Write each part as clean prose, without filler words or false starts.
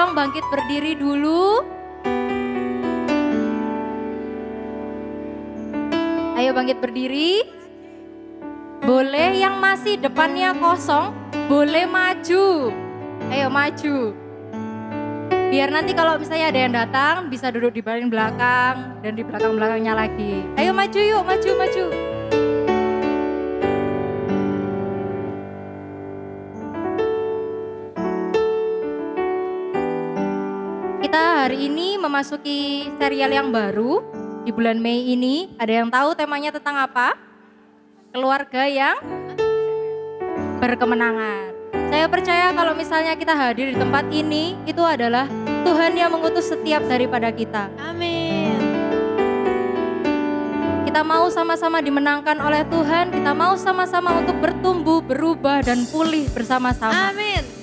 datang bangkit berdiri dulu. Ayo bangkit berdiri. Boleh yang masih depannya kosong, boleh maju. Ayo maju. Biar nanti kalau misalnya ada yang datang, bisa duduk di paling belakang dan di belakang-belakangnya lagi. Ayo maju yuk, maju, maju. Kita hari ini memasuki serial yang baru di bulan Mei ini. Ada yang tahu temanya tentang apa? Keluarga yang berkemenangan. Saya percaya kalau misalnya kita hadir di tempat ini, itu adalah Tuhan yang mengutus setiap daripada kita. Amin. Kita mau sama-sama dimenangkan oleh Tuhan, kita mau sama-sama untuk bertumbuh, berubah, dan pulih bersama-sama. Amin.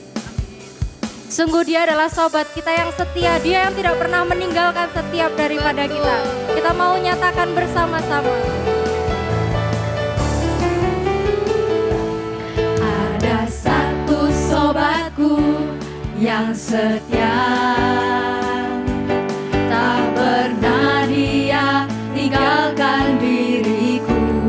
Sungguh dia adalah sobat kita yang setia, dia yang tidak pernah meninggalkan setiap daripada kita. Kita mau nyatakan bersama-sama. Ada satu sobatku yang setia, tak pernah dia tinggalkan diriku.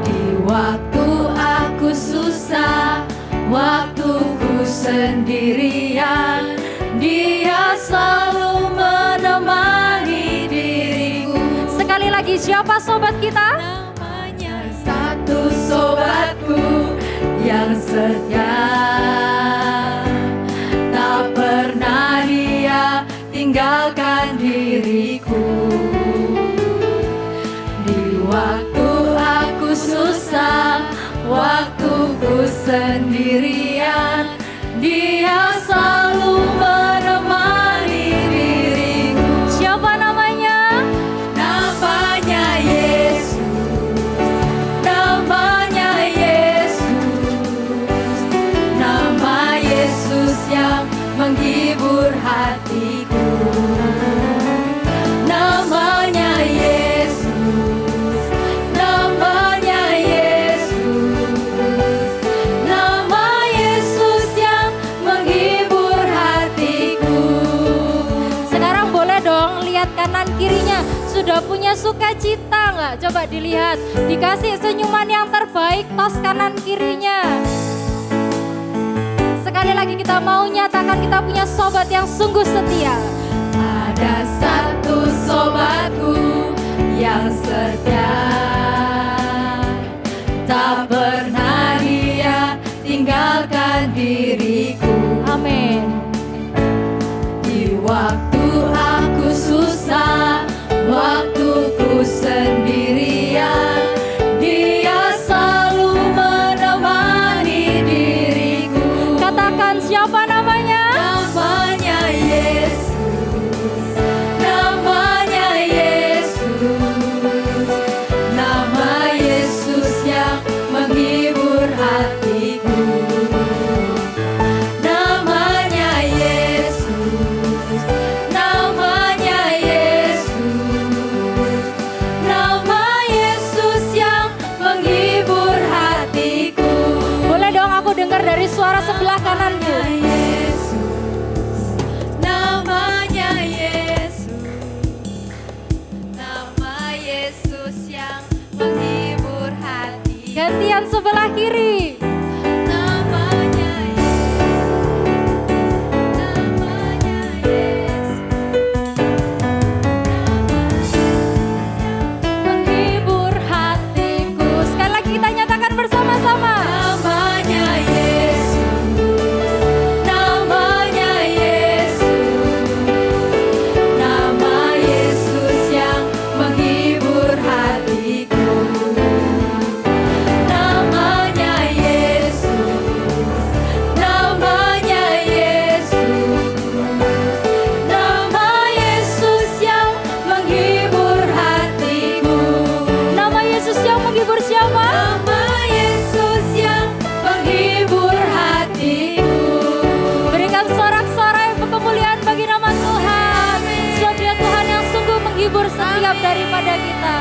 Di waktu aku susah, waktuku sendirian, dia selalu menemani diriku. Sekali lagi, siapa sobat kita? Namanya satu sobatku yang setia, tak pernah dia tinggalkan diriku. Di waktu aku susah, waktuku sendirian, dia selalu menemani diriku. Siapa namanya? Namanya Yesus, namanya Yesus, nama Yesus yang menghibur hatiku. Namanya Yesus, namanya Yesus, nama Yesus yang menghibur hatiku. Sekarang boleh dong lihat kanan kirinya. Sudah punya sukacita nggak? Coba dilihat. Dikasih senyuman yang terbaik tos kanan kirinya. Sekali lagi kita mau nyatakan kita punya sobat yang sungguh setia. Ada satu sobatku yang setia, tak pernah dia tinggalkan diriku. Amin. Di waktu aku susah, waktuku sendirian, dia selalu menemani diriku. Katakan siapa namanya? Namanya Yesus, namanya Yesus, nama Yesus yang menghibur hatiku. Namanya Yesus, namanya Yesus, nama Yesus yang menghibur hatiku. Boleh dong aku dengar dari suara sebelah kananku. Yesus, namanya Yesus, nama Yesus yang menghibur hati. Gantian sebelah kiri. Namanya Yesus, namanya Yesus, Menghibur hatiku. Sekali lagi kita nyatakan bersama-sama. namanya Yesus, namanya Yesus, nama Yesus yang menghibur hatiku. Namanya Yesus, namanya Yesus, nama Yesus yang menghibur hatiku. Nama Yesus yang menghibur siapa? Nama Yesus yang menghibur hatiku. Berikan sorak-sorai kemuliaan bagi nama Tuhan. Sebab dia Tuhan yang sungguh menghibur setiap daripada kita.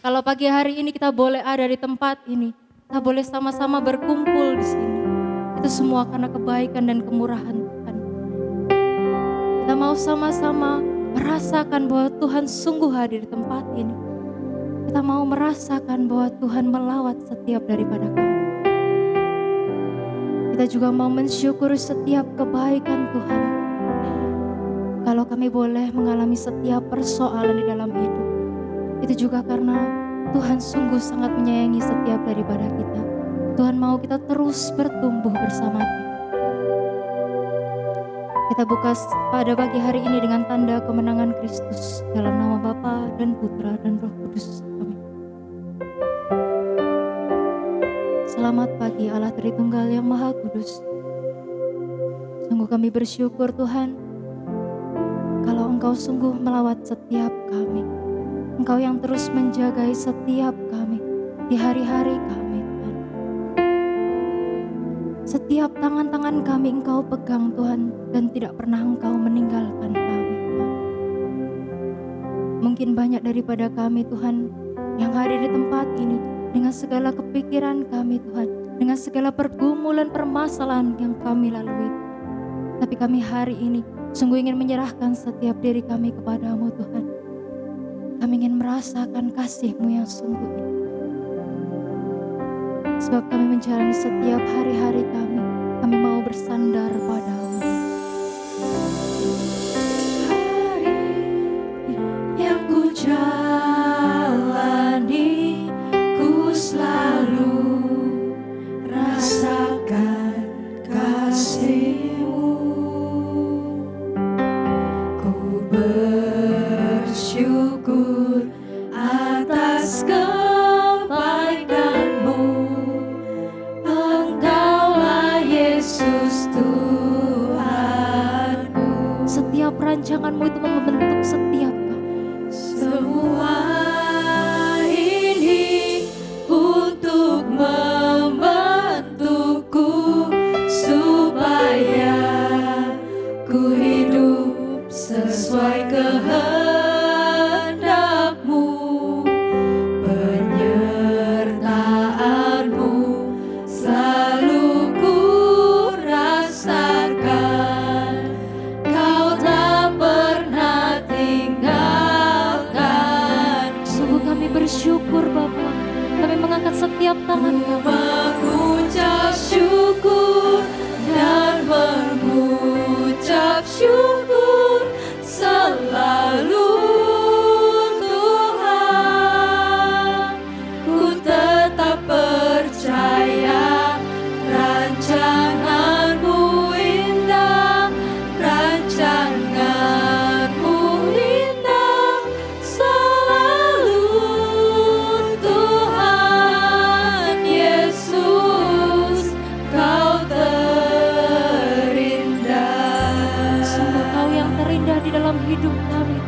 Kalau pagi hari ini kita boleh ada di tempat ini, kita boleh sama-sama berkumpul di sini. Itu Itu semua karena kebaikan dan kemurahan Tuhan. Kita mau sama-sama merasakan bahwa Tuhan sungguh hadir di tempat ini. Kita mau merasakan bahwa Tuhan melawat setiap daripada kami. Kita juga mau mensyukuri setiap kebaikan Tuhan. Kalau kami boleh mengalami setiap persoalan di dalam hidup, itu juga karena Tuhan sungguh sangat menyayangi setiap daripada kita. Tuhan mau kita terus bertumbuh bersama Dia. Kita buka pada pagi hari ini dengan tanda kemenangan Kristus dalam nama Bapa dan Putra dan Roh Kudus. Amin. Selamat pagi Allah Tritunggal yang Maha Kudus. Sungguh kami bersyukur Tuhan, kalau Engkau sungguh melawat setiap kami. Engkau yang terus menjagai setiap kami di hari-hari kami Tuhan. Setiap tangan-tangan kami Engkau pegang Tuhan, dan tidak pernah Engkau meninggalkan kami Tuhan. Mungkin banyak daripada kami Tuhan yang hadir di tempat ini dengan segala kepikiran kami Tuhan, dengan segala pergumulan permasalahan yang kami lalui. Tapi kami hari ini sungguh ingin menyerahkan setiap diri kami kepadamu Tuhan. Kami ingin merasakan kasih-Mu yang sungguh ini. Sebab kami menjalani setiap hari-hari kami mau bersandar padamu. Hari yang ku jalani, ku selalu rasakan kasih-Mu. Ku bersyukur atas kebaikan-Mu. Engkaulah Yesus Tuhanku. Setiap rancangan-Mu itu membentuk setiap kami. Semua ini untuk membentukku supaya ku hidup sesuai kehendak-Mu. Penyertaan-Mu selalu ku rasakan. Kau tak pernah tinggalkan. Sungguh kami bersyukur Bapa. Kami mengangkat setiap tangan kami. Mengucap syukur dan mengucap syukur selalu Tuhan. Ku tetap percaya rancangan-Mu indah, rancangan-Mu indah selalu Tuhan Yesus, Kau terindah. Sungguh Kau yang terindah di dalam hidup kami.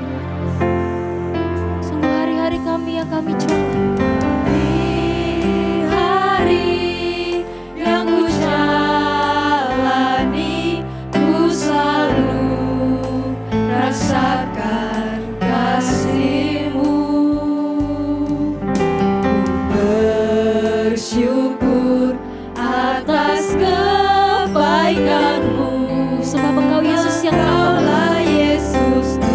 Sungguh hari-hari kami yang kami jalani. Di hari yang ku jalani, ku selalu rasakan kasih-Mu. Ku bersyukur atas kebaikan-Mu. Sebab Engkau Yesus yang Engkaulah Yesus Tuhanku.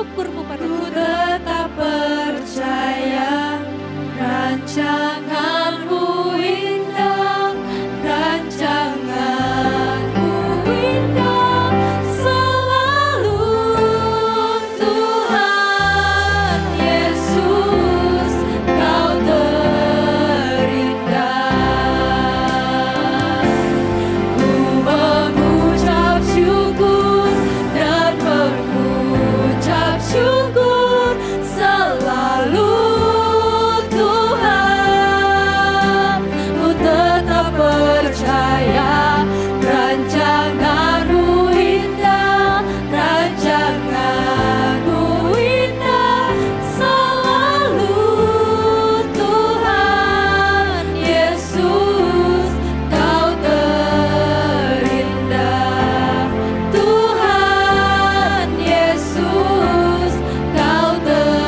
syukurmu pada Ku Tuhan. tetap percaya rancanganmu indah, rancanganmu indah selalu Tuhan Yesus, Kau terindah. Ku mengucap syukur dan mengucap syukur selalu Tuhan. Ku tetap percaya rancanganmu indah, rancanganmu indah selalu Tuhan Yesus, Kau terindah. Tuhan Yesus, Kau terindah.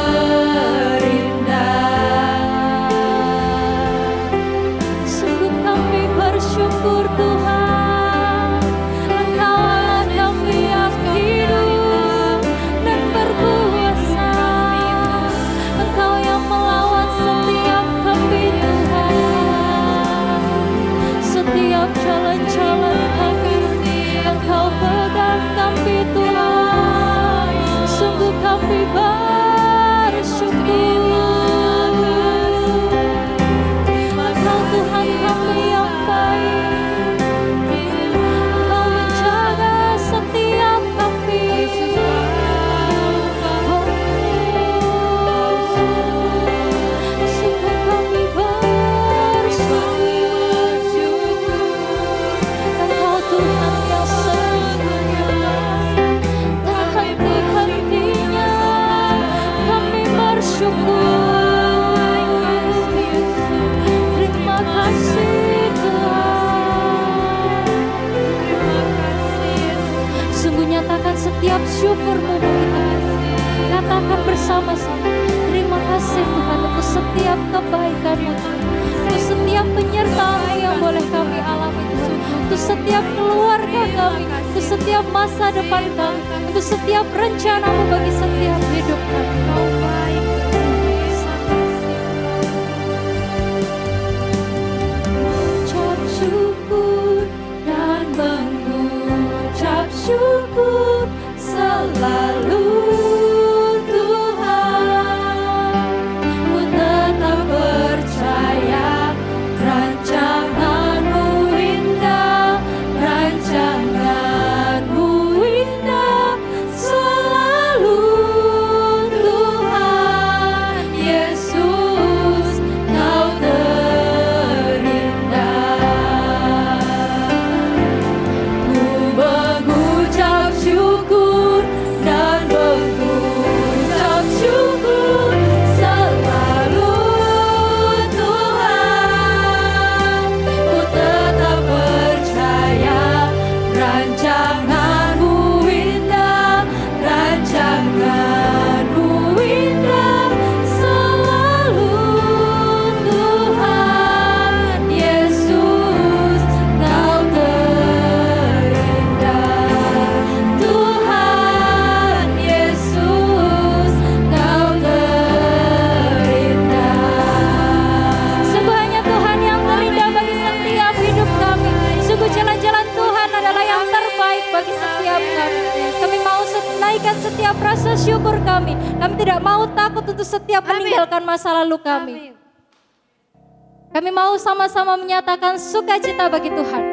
Sungguh kami bersyukur Tuhan, Engkaulah kami yang hidup dan berkuasa. Engkau yang melawat setiap kami Tuhan. Setiap jalan-jalan kami Engkau pegang kami Tuhan. Sungguh kami bersyukur. Engkau Tuhan kami yang baik. Engkau menjaga setiap kami. Sungguh kami bersyukur. Engkau Tuhan yang sesungguhnya, tak henti-hentinya kami bersyukur. Terima kasih Tuhan. Sungguh nyatakan setiap syukur-Mu bagi Tuhan. Katakan bersama-sama, terima kasih Tuhan untuk setiap kebaikan-Mu Tuhan. Untuk setiap penyertaan yang boleh kami alami Tuhan. Untuk setiap keluarga kami, untuk setiap masa depan kami, untuk setiap rencana-Mu bagi setiap hidup kami. Kau baik Mengucap syukur dan mengucap syukur selalu Tuhan. Ku tetap percaya rancanganmu indah, rancanganmu indah selalu Tuhan Yesus, Kau terindah. Ku mengucap syukur dan mengucap syukur selalu Tuhan. Ku tetap percaya rancanganmu indah, rancanganmu indah selalu Tuhan Yesus, Kau terindah. Tuhan Yesus, Kau terindah. Sungguh hanya Tuhan yang terindah bagi setiap hidup kami. Sungguh jalan-jalan Tuhan adalah yang terbaik bagi setiap kami. Kami mau naikkan setiap rasa syukur kami. Kami tidak mau takut untuk setiap meninggalkan masa lalu kami. Kami mau sama-sama menyatakan sukacita bagi Tuhan.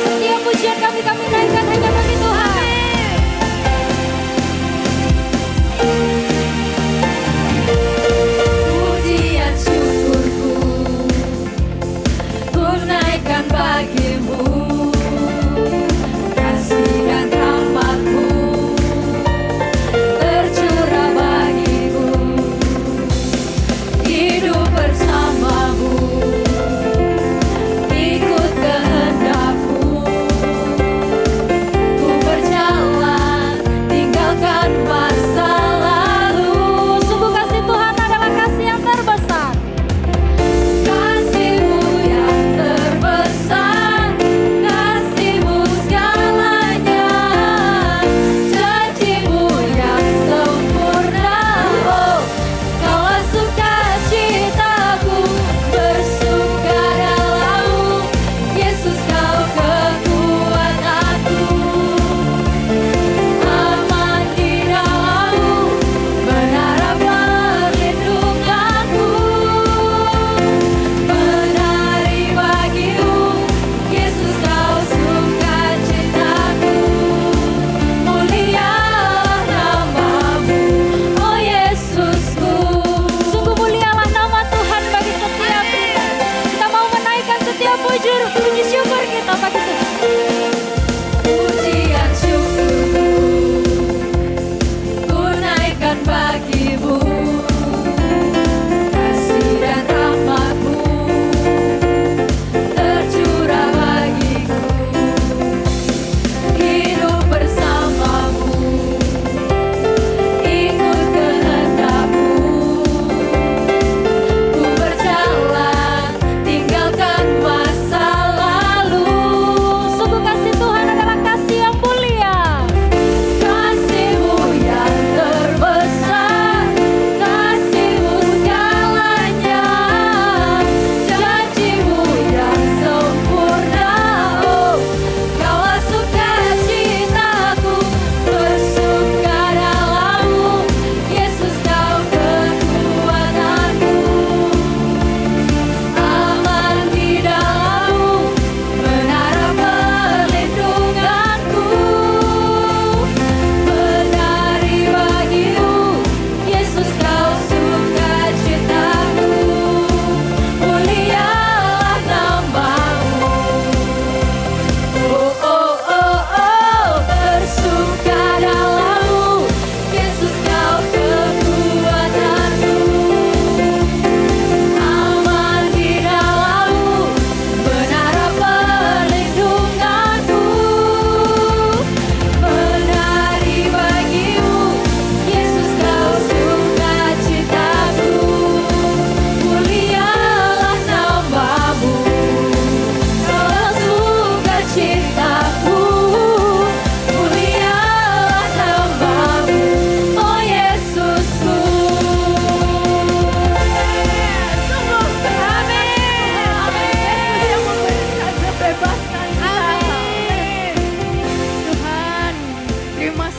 Setiap pujian kami naikkan hanya bagi Tuhan. Pujian syukurku ku naikkan bagimu, kasih dan rahmat-Mu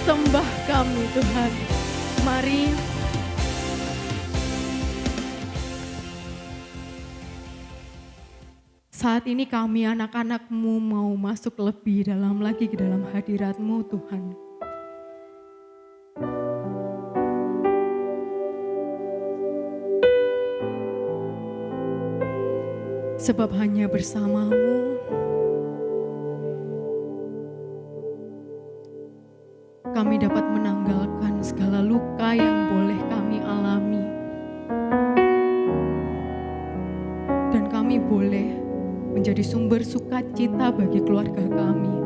sembah kami Tuhan. Mari saat ini kami anak-anak-Mu mau masuk lebih dalam lagi ke dalam hadirat-Mu Tuhan. Sebab hanya bersama-Mu kami dapat menanggalkan segala luka yang boleh kami alami. Dan kami boleh menjadi sumber sukacita bagi keluarga kami.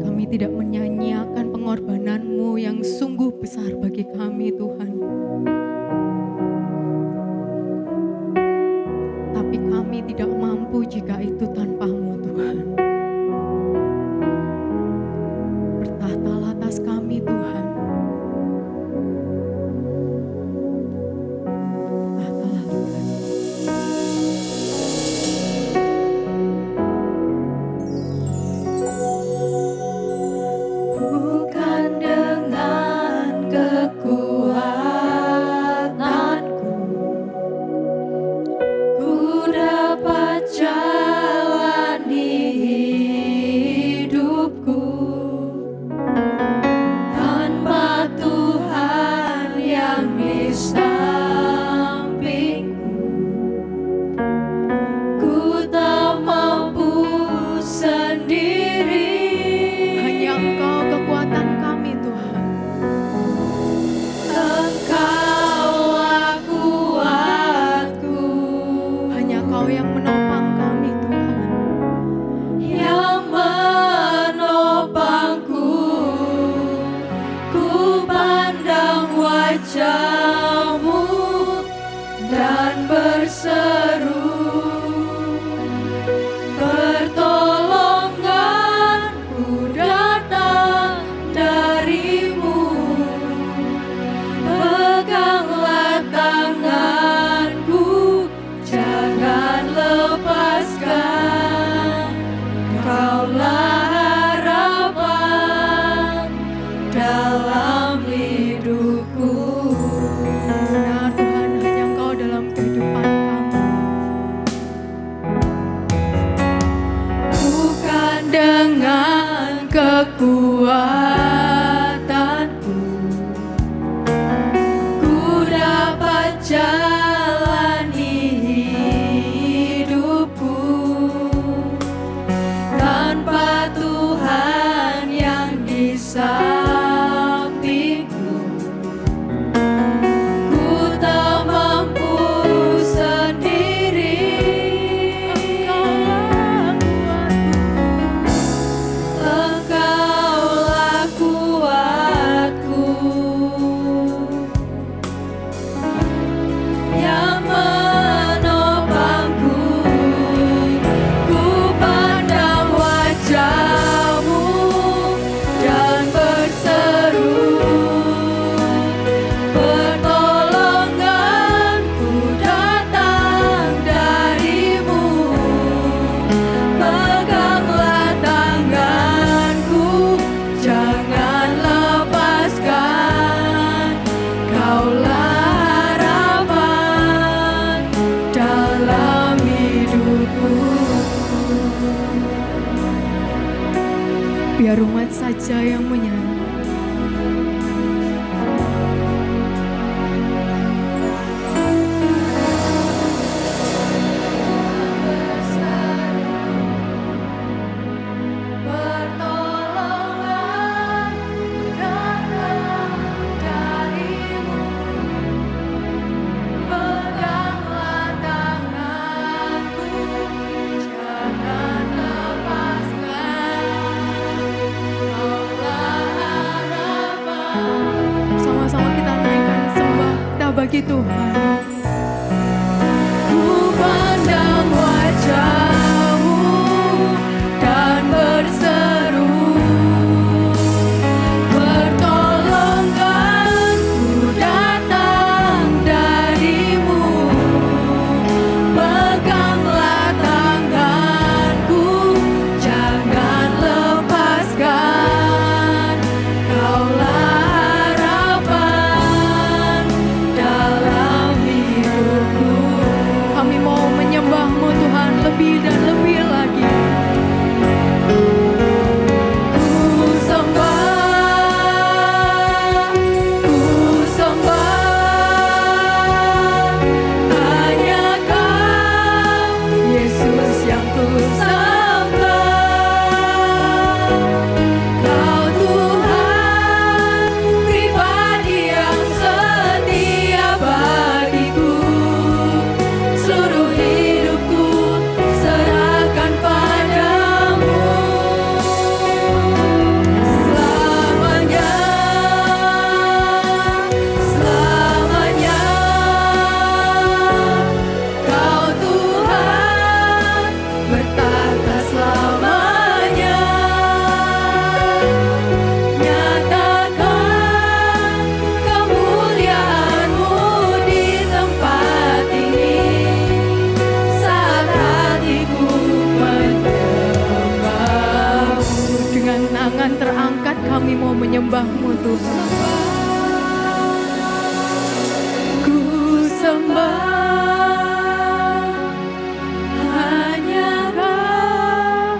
Kami tidak menyanyiakan pengorbanan-Mu yang sungguh besar bagi kami Tuhan. Tapi kami tidak mampu jika itu tanpa-Mu Tuhan. Bertahtalah atas kami Tuhan. Bertahtalah Tuhan. Bukan dengan kekuatanku ku dapat jalani hidupku, tanpa Tuhan yang di sampingku ku tak mampu sendiri. Hanya Engkau kekuatan kami Tuhan. Engkaulah kuatku, Hanya Engkau yang menopang kami Tuhan. yang menopangku. Ku pandang wajah-Mu dan berseru, pertolonganku datang dari-Mu. Peganglah tanganku, jangan lepaskan. Kaulah harapan dalam hidupku. Benar Tuhan, hanya Engkau dalam kehidupan kami. Bukan dengan kekuatanku ku dapat jalani hidupku, tanpa Tuhan yang di sampingku ku tak mampu sendiri. Engkaulah kuatku, yang menopangku. Ku pandang wajah-Mu dan berseru, pertolonganku datang dari-Mu. Peganglah tanganku, jangan lepaskan. Kaulah harapan dalam hidupku. Biar umat saja yang menyanyi. Pertolonganku datang dari-Mu. Peganglah tanganku, jangan lepaskan. Kaulah harapan. Sama-sama kita naikkan sembah kita bagi Tuhan. Ku pandang wajah-Mu dan berseru, pertolonganku datang dari-Mu. Peganglah tanganku, jangan lepaskan. mau menyembah-Mu Tuhan. Ku sembah hanya Kau,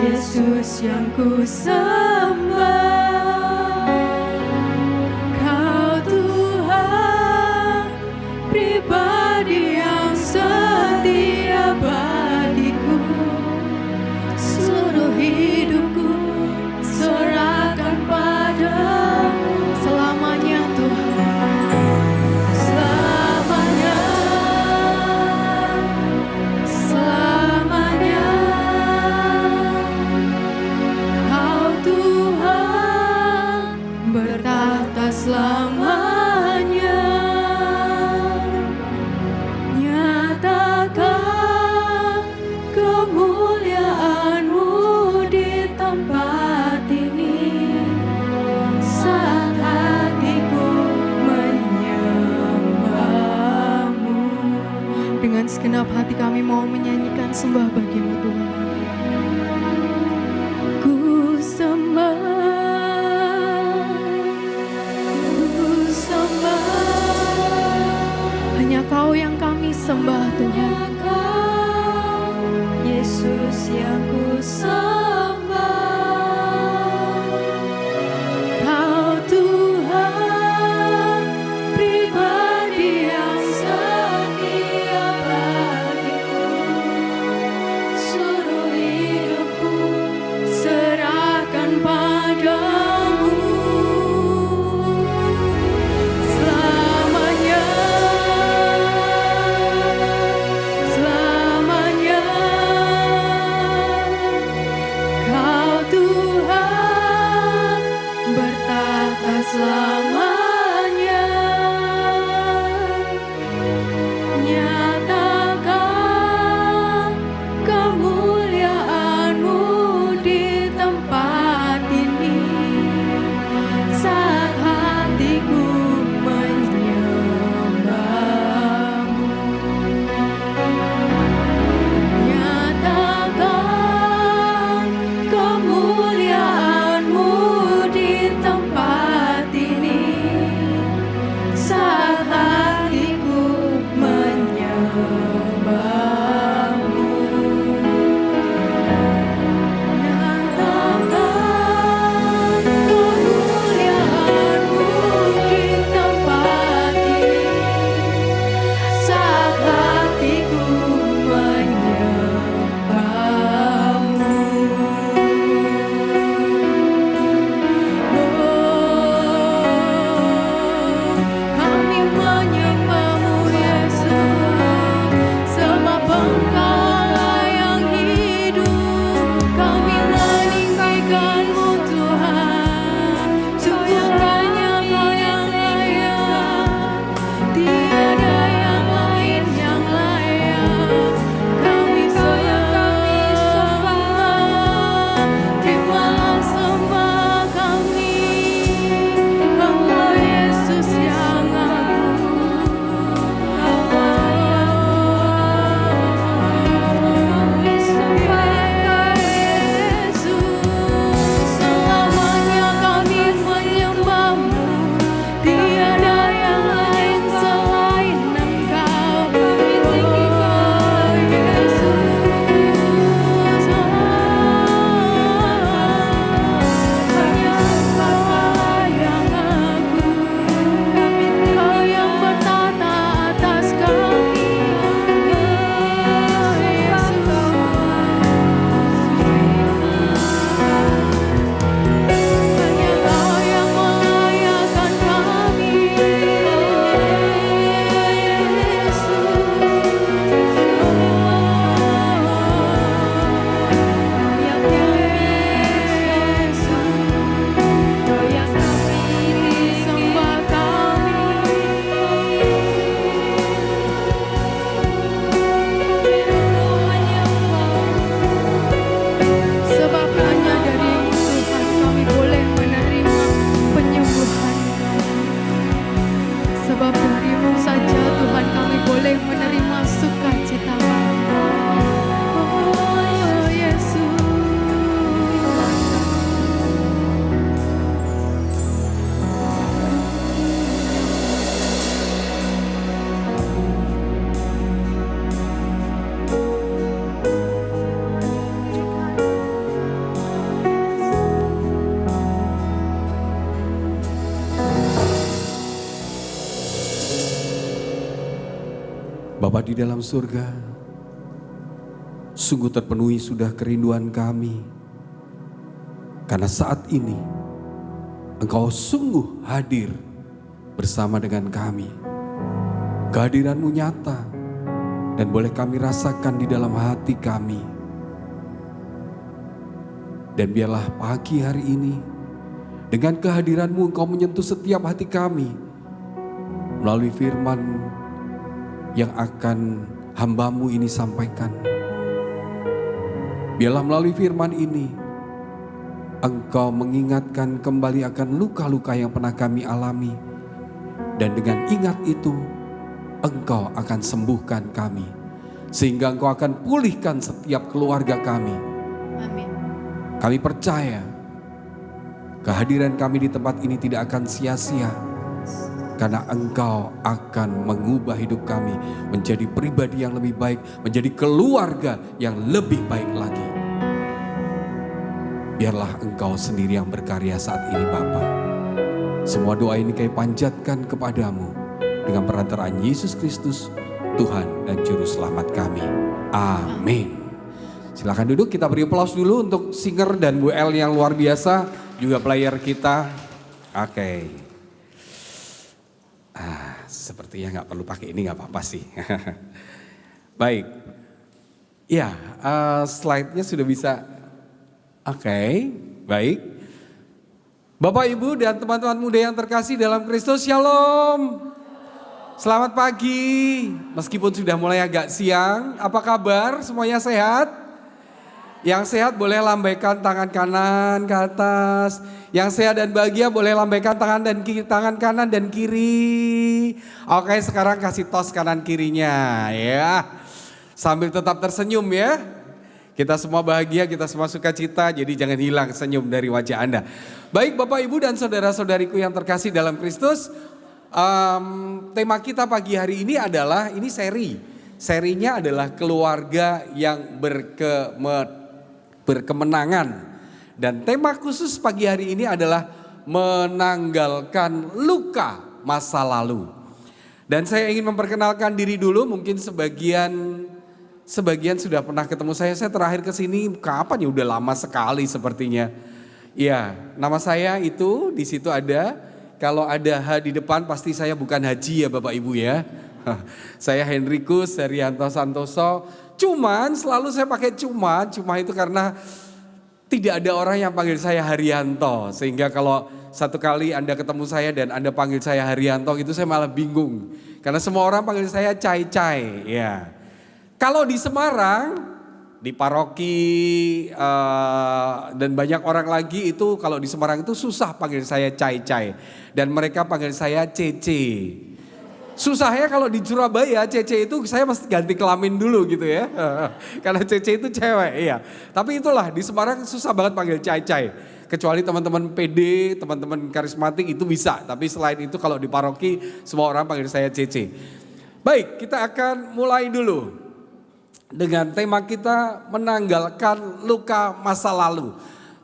Yesus yang ku sembah. Kau Tuhan pribadi yang setia bagiku. Seluruh hidupku serahkan padamu selamanya Tuhan. Selamanya, selamanya. Kau Tuhan bertahta selamanya. Nyatakan kemuliaan-Mu di tempat ini, saat hatiku menyembah-Mu. Dengan segenap hati kami mau menyanyikan sembah bagi-Mu Tuhan. Ku sembah, ku sembah, hanya Kau yang kami sembah Tuhan. Yesus yang ku sembah. Kau Tuhan pribadi yang setia bagiku. Seluruh hidupku serahkan padamu. Selamanya, selamanya. Kau Tuhan bertahta selamanya. Nyatakan kemuliaan-Mu di tempat ini, saat hatiku menyembah-Mu. Nyatakan kemuliaan-Mu di tempat ini, Bapa di dalam surga, sungguh terpenuhi sudah kerinduan kami. Karena saat ini Engkau sungguh hadir bersama dengan kami. Kehadiran-Mu nyata dan boleh kami rasakan di dalam hati kami. Dan biarlah pagi hari ini dengan kehadiran-Mu Engkau menyentuh setiap hati kami melalui firman yang akan hamba-Mu ini sampaikan. Biarlah melalui firman ini Engkau mengingatkan kembali akan luka-luka yang pernah kami alami. Dan dengan ingat itu Engkau akan sembuhkan kami. Sehingga Engkau akan pulihkan setiap keluarga kami. Amin. Kami percaya kehadiran kami di tempat ini tidak akan sia-sia. Karena Engkau akan mengubah hidup kami menjadi pribadi yang lebih baik, menjadi keluarga yang lebih baik lagi. Biarlah Engkau sendiri yang berkarya saat ini Bapa. Semua doa ini kami panjatkan kepadamu dengan perantaraan Yesus Kristus, Tuhan dan Juru Selamat kami. Amin. Silakan duduk, kita beri aplaus dulu untuk singer dan Bu El yang luar biasa, juga player kita. Oke. Sepertinya nggak perlu pakai ini, nggak apa-apa sih. Baik, ya slide-nya sudah bisa. Oke, baik. Bapak, Ibu dan teman-teman muda yang terkasih dalam Kristus, Shalom. Selamat pagi, meskipun sudah mulai agak siang. Apa kabar? Semuanya sehat? Yang sehat boleh lambaikan tangan kanan ke atas. Yang sehat dan bahagia boleh lambaikan tangan kanan dan kiri. Oke, sekarang kasih tos kanan kirinya ya. Sambil tetap tersenyum ya. Kita semua bahagia, kita semua sukacita, jadi jangan hilang senyum dari wajah Anda. Baik Bapak, Ibu dan saudara-saudariku yang terkasih dalam Kristus. Tema kita pagi hari ini adalah, ini serinya adalah keluarga yang berkemenangan. Dan tema khusus pagi hari ini adalah menanggalkan luka masa lalu. Dan saya ingin memperkenalkan diri dulu, mungkin sebagian sudah pernah ketemu saya terakhir ke sini kapan ya, udah lama sekali sepertinya. Ya, nama saya itu di situ ada, kalau ada H di depan pasti saya bukan Haji ya Bapak Ibu ya. Saya Henrikus Herianto Santoso. Cuman selalu saya pakai cuma itu karena tidak ada orang yang panggil saya Haryanto. Sehingga kalau satu kali Anda ketemu saya dan Anda panggil saya Haryanto, itu saya malah bingung. Karena semua orang panggil saya Cai-Cai. Ya. Kalau di Semarang, di paroki dan banyak orang lagi itu, kalau di Semarang itu susah panggil saya Cai-Cai. Dan mereka panggil saya Cece. Susahnya kalau di Surabaya Cece itu saya mesti ganti kelamin dulu gitu ya. Karena Cece itu cewek ya. Tapi itulah di Semarang susah banget panggil Cai-Cai. Kecuali teman-teman PD, teman-teman karismatik itu bisa. Tapi selain itu kalau di paroki semua orang panggil saya Cece. Baik, kita akan mulai dulu dengan tema kita menanggalkan luka masa lalu.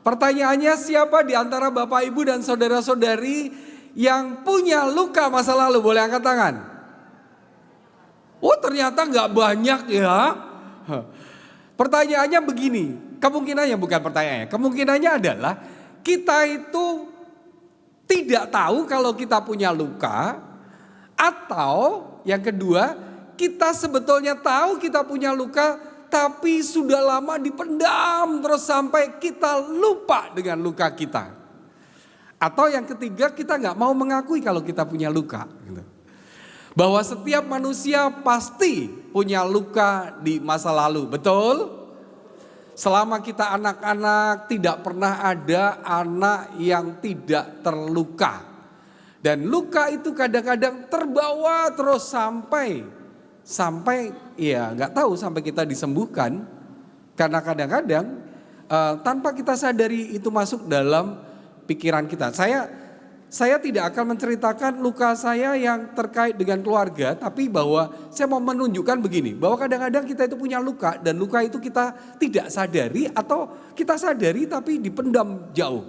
Pertanyaannya, siapa di antara Bapak Ibu dan saudara-saudari yang punya luka masa lalu? Boleh angkat tangan. Oh, ternyata nggak banyak ya. Pertanyaannya begini, kemungkinannya adalah kita itu tidak tahu kalau kita punya luka, atau yang kedua, kita sebetulnya tahu kita punya luka tapi sudah lama dipendam terus sampai kita lupa dengan luka kita. Atau yang ketiga, kita nggak mau mengakui kalau kita punya luka. Bahwa setiap manusia pasti punya luka di masa lalu, betul? Selama kita anak-anak tidak pernah ada anak yang tidak terluka. Dan luka itu kadang-kadang terbawa terus sampai ya nggak tahu sampai kita disembuhkan. Karena kadang-kadang tanpa kita sadari itu masuk dalam pikiran kita. Saya tidak akan menceritakan luka saya yang terkait dengan keluarga, tapi bahwa saya mau menunjukkan begini, bahwa kadang-kadang kita itu punya luka dan luka itu kita tidak sadari atau kita sadari tapi dipendam jauh.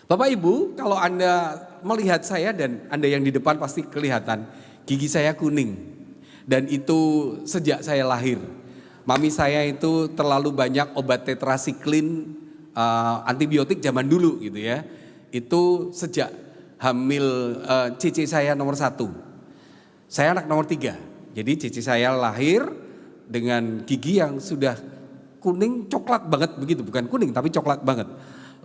Bapak Ibu, kalau Anda melihat saya dan Anda yang di depan pasti kelihatan gigi saya kuning. Dan itu sejak saya lahir. Mami saya itu terlalu banyak obat tetrasiklin, antibiotik zaman dulu gitu ya. Itu sejak hamil cici saya nomor 1. Saya anak nomor 3. Jadi cici saya lahir dengan gigi yang sudah kuning coklat banget begitu. Bukan kuning tapi coklat banget.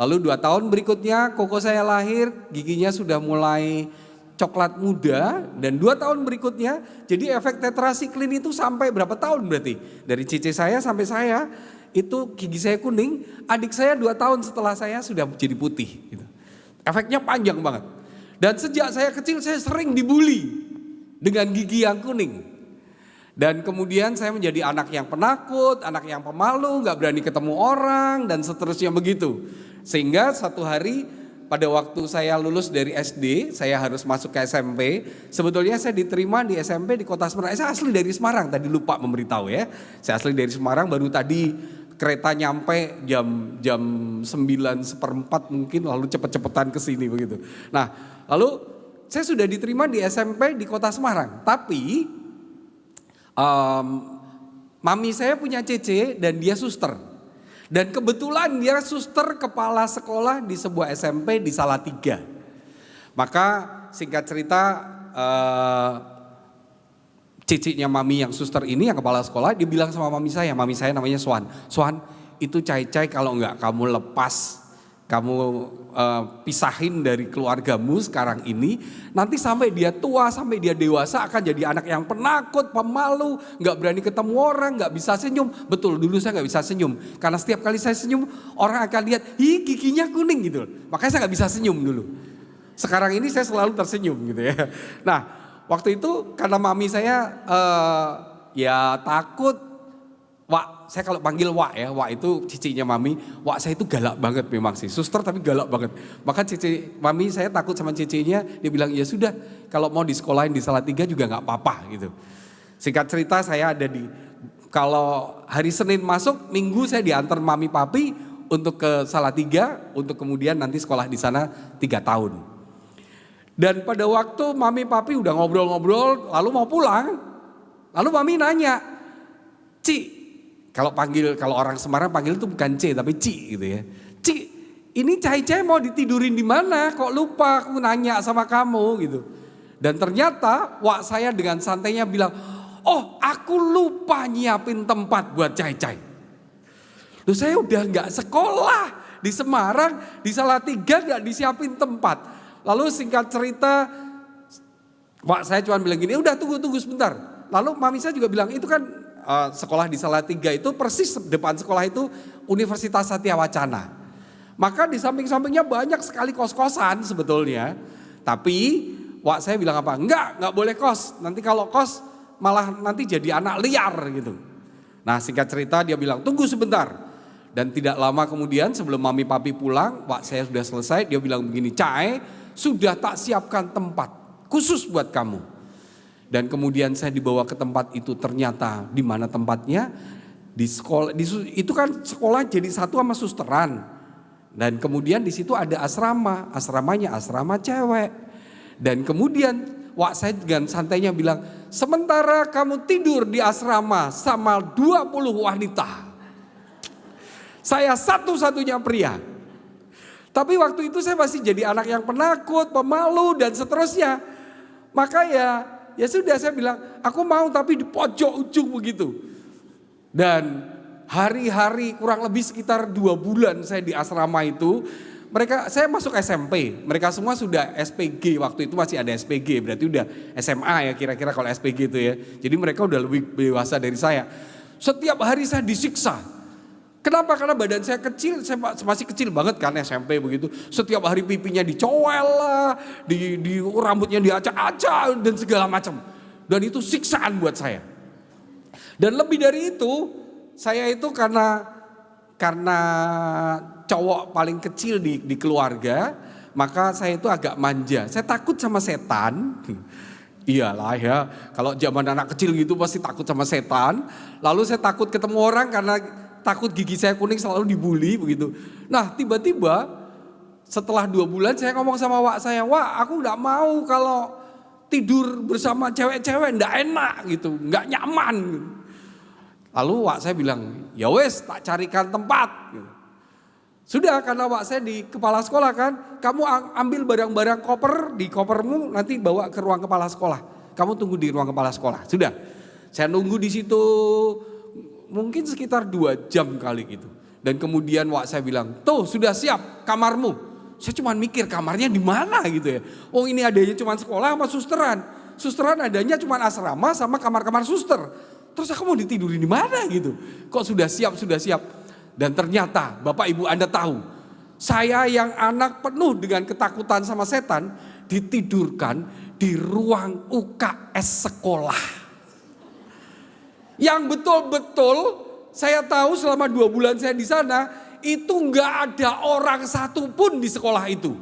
Lalu 2 tahun berikutnya koko saya lahir, giginya sudah mulai coklat muda. Dan 2 tahun berikutnya, jadi efek tetrasiklin itu sampai berapa tahun berarti? Dari cici saya sampai saya, itu gigi saya kuning, adik saya 2 tahun setelah saya sudah jadi putih. Gitu. Efeknya panjang banget. Dan sejak saya kecil saya sering dibully dengan gigi yang kuning. Dan kemudian saya menjadi anak yang penakut, anak yang pemalu, gak berani ketemu orang, dan seterusnya begitu. Sehingga satu hari pada waktu saya lulus dari SD, saya harus masuk ke SMP. Sebetulnya saya diterima di SMP di kota Semarang. Saya asli dari Semarang, tadi lupa memberitahu ya. Saya asli dari Semarang, baru tadi kereta nyampe jam 9:04 mungkin, lalu cepet-cepetan ke sini begitu. Nah, lalu saya sudah diterima di SMP di kota Semarang. Tapi mami saya punya cece dan dia suster. Dan kebetulan dia suster kepala sekolah di sebuah SMP di Salatiga. Maka singkat cerita cicinya mami yang suster ini yang kepala sekolah, dia bilang sama mami saya namanya Swan. Swan, itu Cai-Cai kalau enggak kamu lepas, kamu pisahin dari keluargamu sekarang ini, nanti sampai dia tua, sampai dia dewasa akan jadi anak yang penakut, pemalu, gak berani ketemu orang, gak bisa senyum. Betul, dulu saya gak bisa senyum, karena setiap kali saya senyum orang akan lihat, ih giginya kuning gitu. Makanya saya gak bisa senyum dulu. Sekarang ini saya selalu tersenyum gitu ya. Nah waktu itu karena mami saya ya takut. Wak, saya kalau panggil Wak ya, Wak itu cicinya mami, Wak saya itu galak banget memang sih, suster tapi galak banget. Maka cici mami saya takut sama cicinya, dia bilang ya sudah kalau mau di sekolahin di Salatiga juga gak apa-apa gitu. Singkat cerita saya ada kalau hari Senin masuk, Minggu saya diantar mami papi untuk ke Salatiga, untuk kemudian nanti sekolah di sana 3 tahun. Dan pada waktu mami papi udah ngobrol-ngobrol, lalu mau pulang, lalu mami nanya, Ci, kalau orang Semarang panggil itu bukan C tapi Ci gitu ya. Ci, ini Cai-Cai mau ditidurin di mana? Kok lupa aku nanya sama kamu gitu. Dan ternyata Wak saya dengan santainya bilang, oh aku lupa nyiapin tempat buat Cai-Cai. Loh saya udah gak sekolah di Semarang, di Salatiga gak disiapin tempat. Lalu singkat cerita, Wak saya cuma bilang gini, udah tunggu sebentar. Lalu mami saya juga bilang, itu kan sekolah di Salatiga itu persis depan sekolah itu Universitas Satya Wacana. Maka di samping-sampingnya banyak sekali kos-kosan sebetulnya. Tapi Wak saya bilang apa? Enggak boleh kos. Nanti kalau kos malah nanti jadi anak liar gitu. Nah singkat cerita dia bilang tunggu sebentar. Dan tidak lama kemudian sebelum mami papi pulang, Wak saya sudah selesai. Dia bilang begini, Cai sudah tak siapkan tempat khusus buat kamu. Dan kemudian saya dibawa ke tempat itu, ternyata di mana tempatnya? Di sekolah, itu kan sekolah jadi satu sama susteran. Dan kemudian di situ ada asrama, asramanya asrama cewek. Dan kemudian Wak saya dengan santainya bilang, sementara kamu tidur di asrama sama 20 wanita, saya satu-satunya pria. Tapi waktu itu saya masih jadi anak yang penakut, pemalu dan seterusnya. Maka ya sudah saya bilang, aku mau tapi di pojok ujung begitu. Dan hari-hari kurang lebih sekitar 2 bulan saya di asrama itu. Saya masuk SMP, mereka semua sudah SPG, waktu itu masih ada SPG, berarti udah SMA ya kira-kira kalau SPG itu ya. Jadi mereka udah lebih dewasa dari saya. Setiap hari saya disiksa. Kenapa? Karena badan saya kecil, saya masih kecil banget kan SMP begitu. Setiap hari pipinya dicowel lah, di rambutnya diacak-acak dan segala macam. Dan itu siksaan buat saya. Dan lebih dari itu, saya itu karena cowok paling kecil di keluarga, maka saya itu agak manja. Saya takut sama setan. Iyalah ya, kalau zaman anak kecil gitu pasti takut sama setan. Lalu saya takut ketemu orang karena takut gigi saya kuning, selalu dibully begitu. Nah tiba-tiba setelah 2 bulan saya ngomong sama Wak saya, Wak aku gak mau kalau tidur bersama cewek-cewek ndak enak gitu, nggak nyaman. Lalu wak saya bilang, ya wes tak carikan tempat. Sudah, karena wak saya di kepala sekolah kan, kamu ambil barang-barang koper di kopermu, nanti bawa ke ruang kepala sekolah. Kamu tunggu di ruang kepala sekolah. Sudah, saya nunggu di situ mungkin sekitar 2 jam kali gitu. Dan kemudian wak saya bilang, tuh sudah siap kamarmu. Saya cuma mikir kamarnya di mana gitu ya. Oh ini adanya cuma sekolah sama susteran. Susteran adanya cuma asrama sama kamar-kamar suster. Terus aku mau ditidurin di mana gitu. Kok sudah siap, sudah siap. Dan ternyata Bapak Ibu Anda tahu. Saya yang anak penuh dengan ketakutan sama setan. Ditidurkan di ruang UKS sekolah. Yang betul-betul saya tahu selama 2 bulan saya di sana. Itu nggak ada orang satupun di sekolah itu.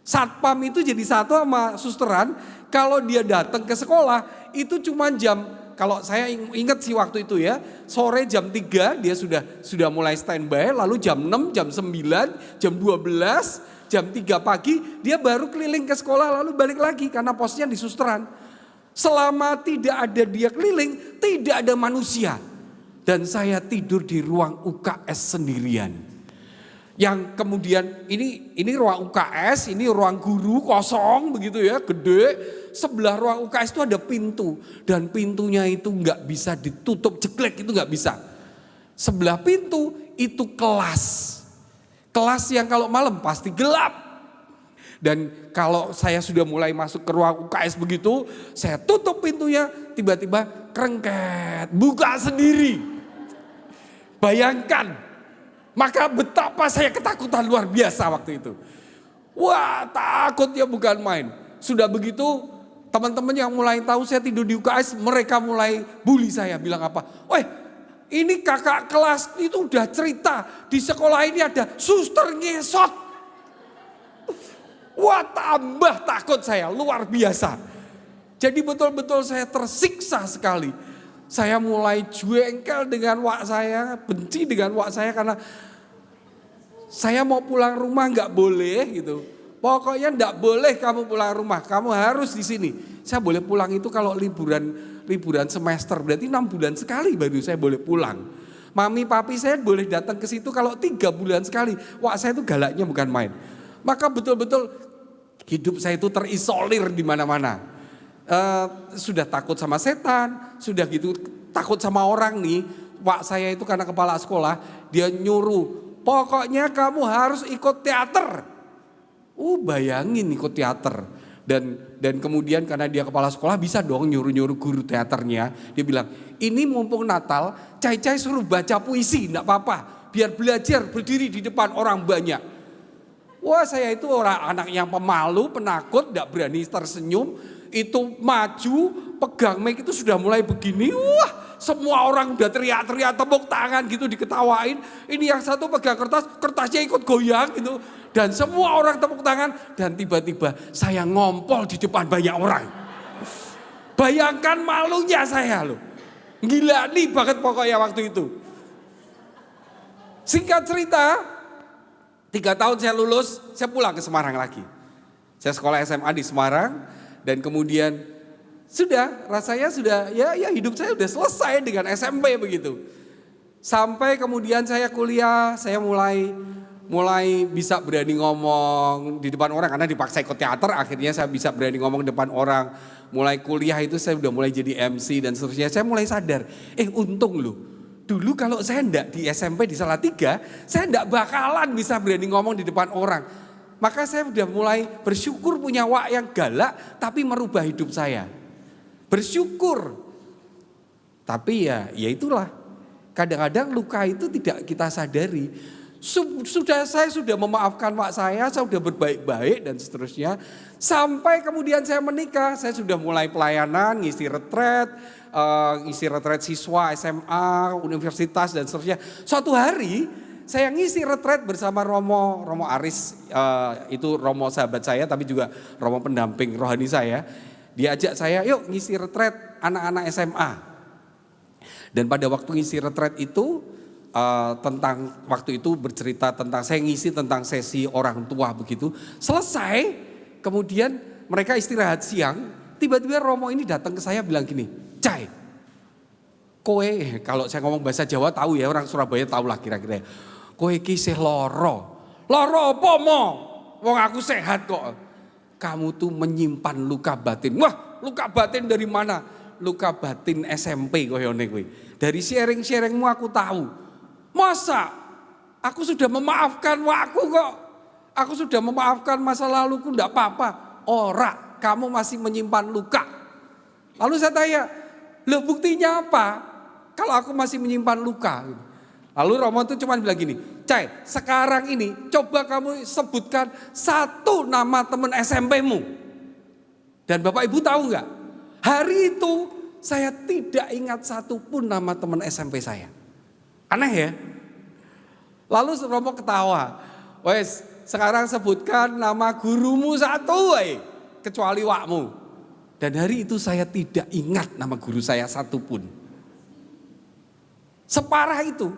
Satpam itu jadi satu sama susteran. Kalau dia datang ke sekolah itu cuma jam, kalau saya ingat sih waktu itu ya, sore jam 3 dia sudah mulai standby, lalu jam 6, jam 9, jam 12, jam 3 pagi dia baru keliling ke sekolah lalu balik lagi karena posnya di susteran. Selama tidak ada dia keliling, tidak ada manusia. Dan saya tidur di ruang UKS sendirian. Yang kemudian ini ruang UKS, ini ruang guru kosong begitu ya, gede. Sebelah ruang UKS itu ada pintu. Dan pintunya itu nggak bisa ditutup jeklek, itu nggak bisa. Sebelah pintu itu kelas. Kelas yang kalau malam pasti gelap. Dan kalau saya sudah mulai masuk ke ruang UKS begitu, saya tutup pintunya, tiba-tiba krengket, buka sendiri. Bayangkan, maka betapa saya ketakutan luar biasa waktu itu. Wah, takutnya bukan main. Sudah begitu, teman-teman yang mulai tahu saya tidur di UKS, mereka mulai bully saya, bilang apa? Weh, ini kakak kelas itu udah cerita, di sekolah ini ada suster ngesot. Wah, tambah takut saya, luar biasa. Jadi betul-betul saya tersiksa sekali. Saya mulai jengkel dengan wak saya, benci dengan wak saya karena saya mau pulang rumah nggak boleh gitu. Pokoknya nggak boleh kamu pulang rumah, kamu harus di sini. Saya boleh pulang itu kalau liburan semester, berarti 6 bulan sekali baru saya boleh pulang. Mami papi saya boleh datang ke situ kalau 3 bulan sekali. Wak saya itu galaknya bukan main. Maka betul-betul hidup saya itu terisolir di mana-mana. Sudah takut sama setan, sudah gitu takut sama orang nih. Wak saya itu karena kepala sekolah, dia nyuruh, pokoknya kamu harus ikut teater. Bayangin ikut teater. Dan kemudian karena dia kepala sekolah bisa dong nyuruh-nyuruh guru teaternya. Dia bilang, ini mumpung Natal, Cai-Cai suruh baca puisi, enggak apa-apa. Biar belajar berdiri di depan orang banyak. Wah, saya itu orang anak yang pemalu, penakut, enggak berani tersenyum. Itu maju, pegang mic itu sudah mulai begini, wah semua orang udah teriak-teriak, tepuk tangan gitu diketawain. Ini yang satu pegang kertasnya ikut goyang gitu. Dan semua orang tepuk tangan dan tiba-tiba saya ngompol di depan banyak orang. Bayangkan malunya saya loh. Gila nih banget pokoknya waktu itu. Singkat cerita, 3 tahun saya lulus, saya pulang ke Semarang lagi. Saya sekolah SMA di Semarang. Dan kemudian rasanya sudah ya hidup saya sudah selesai dengan SMP begitu. Sampai kemudian saya kuliah, saya mulai bisa berani ngomong di depan orang karena dipaksa ikut teater, akhirnya saya bisa berani ngomong di depan orang. Mulai kuliah itu saya udah mulai jadi MC dan seterusnya. Saya mulai sadar, untung loh. Dulu kalau saya enggak di SMP di Salatiga, saya enggak bakalan bisa berani ngomong di depan orang. Maka saya sudah mulai bersyukur punya wak yang galak tapi merubah hidup saya. Bersyukur. Tapi ya itulah. Kadang-kadang luka itu tidak kita sadari. Saya sudah memaafkan wak saya sudah berbaik-baik dan seterusnya. Sampai kemudian saya menikah, saya sudah mulai pelayanan, ngisi retret siswa SMA, universitas dan seterusnya. Suatu hari saya ngisi retret bersama Romo Aris, itu Romo sahabat saya tapi juga Romo pendamping rohani saya. Dia ajak saya, yuk ngisi retret anak-anak SMA. Dan pada waktu ngisi retret itu, tentang waktu itu bercerita tentang, saya ngisi tentang sesi orang tua begitu. Selesai, kemudian mereka istirahat siang, tiba-tiba Romo ini datang ke saya bilang gini, Cai, kowe, kalau saya ngomong bahasa Jawa tahu ya, orang Surabaya tahu lah kira-kira. Kowe iki isih loro. Loro apa mo? Wong aku sehat kok. Kamu tuh menyimpan luka batin. Wah, luka batin dari mana? Luka batin SMP koyone kowe. Dari sharing-sharingmu aku tahu. Masa? Aku sudah memaafkan wakku kok. Aku sudah memaafkan masa laluku, enggak apa-apa. Ora, kamu masih menyimpan luka. Lalu saya tanya, loh buktinya apa? Kalau aku masih menyimpan luka. Lalu Romo tuh cuma bilang gini, Cai, sekarang ini coba kamu sebutkan satu nama teman SMP-mu. Dan Bapak Ibu tahu nggak? Hari itu saya tidak ingat satu pun nama teman SMP saya. Aneh ya? Lalu Romo ketawa. Wes, sekarang sebutkan nama gurumu satu, kecuali wakmu. Dan hari itu saya tidak ingat nama guru saya satu pun. Separah itu.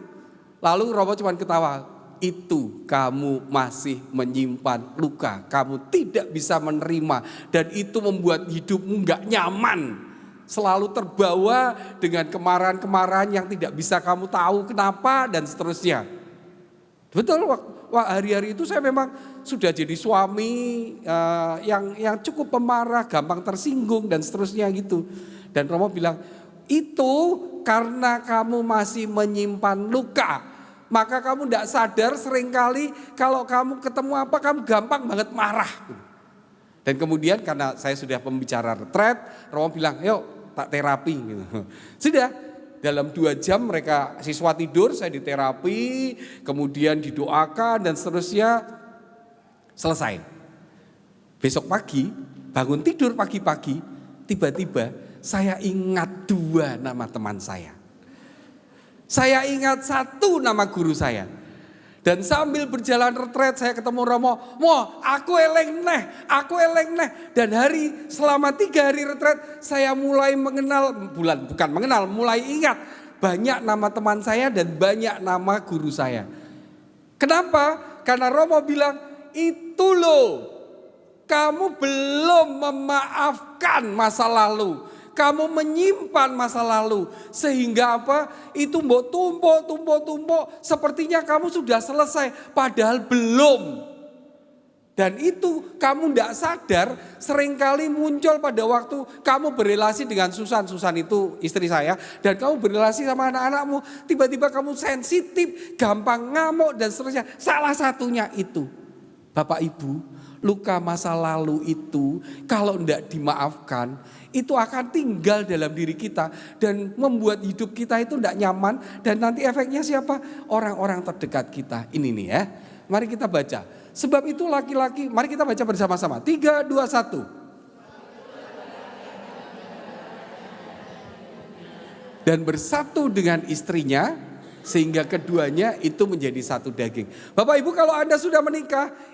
Lalu Romo cuma ketawa, itu kamu masih menyimpan luka, kamu tidak bisa menerima dan itu membuat hidupmu gak nyaman. Selalu terbawa dengan kemarahan-kemarahan yang tidak bisa kamu tahu kenapa dan seterusnya. Betul, hari-hari itu saya memang sudah jadi suami yang cukup pemarah, gampang tersinggung dan seterusnya gitu. Dan Romo bilang, itu karena kamu masih menyimpan luka, maka kamu tidak sadar seringkali kalau kamu ketemu apa kamu gampang banget marah. Dan kemudian karena saya sudah pembicara retret, Romo bilang, yuk tak terapi gitu. Sudah, dalam 2 jam mereka siswa tidur, saya diterapi, kemudian didoakan dan seterusnya, selesai. Besok pagi, bangun tidur pagi-pagi, tiba-tiba saya ingat 2 nama teman saya. Saya ingat 1 nama guru saya. Dan sambil berjalan retret saya ketemu Romo. Mo, aku eleng neh. Dan selama 3 hari retret saya mulai mulai ingat banyak nama teman saya dan banyak nama guru saya. Kenapa? Karena Romo bilang, itu loh, kamu belum memaafkan masa lalu. Kamu menyimpan masa lalu. Sehingga apa? Itu mbok tumpuk. Sepertinya kamu sudah selesai. Padahal belum. Dan itu kamu tidak sadar seringkali muncul pada waktu kamu berrelasi dengan Susan. Susan itu istri saya. Dan kamu berrelasi sama anak-anakmu. Tiba-tiba kamu sensitif, gampang ngamuk dan seterusnya. Salah satunya itu. Bapak Ibu, luka masa lalu itu kalau tidak dimaafkan, itu akan tinggal dalam diri kita dan membuat hidup kita itu tidak nyaman dan nanti efeknya siapa? Orang-orang terdekat kita. Ini nih ya, mari kita baca. Sebab itu laki-laki, mari kita baca bersama-sama. 3, 2, 1. Dan bersatu dengan istrinya sehingga keduanya itu menjadi satu daging. Bapak Ibu, kalau Anda sudah menikah,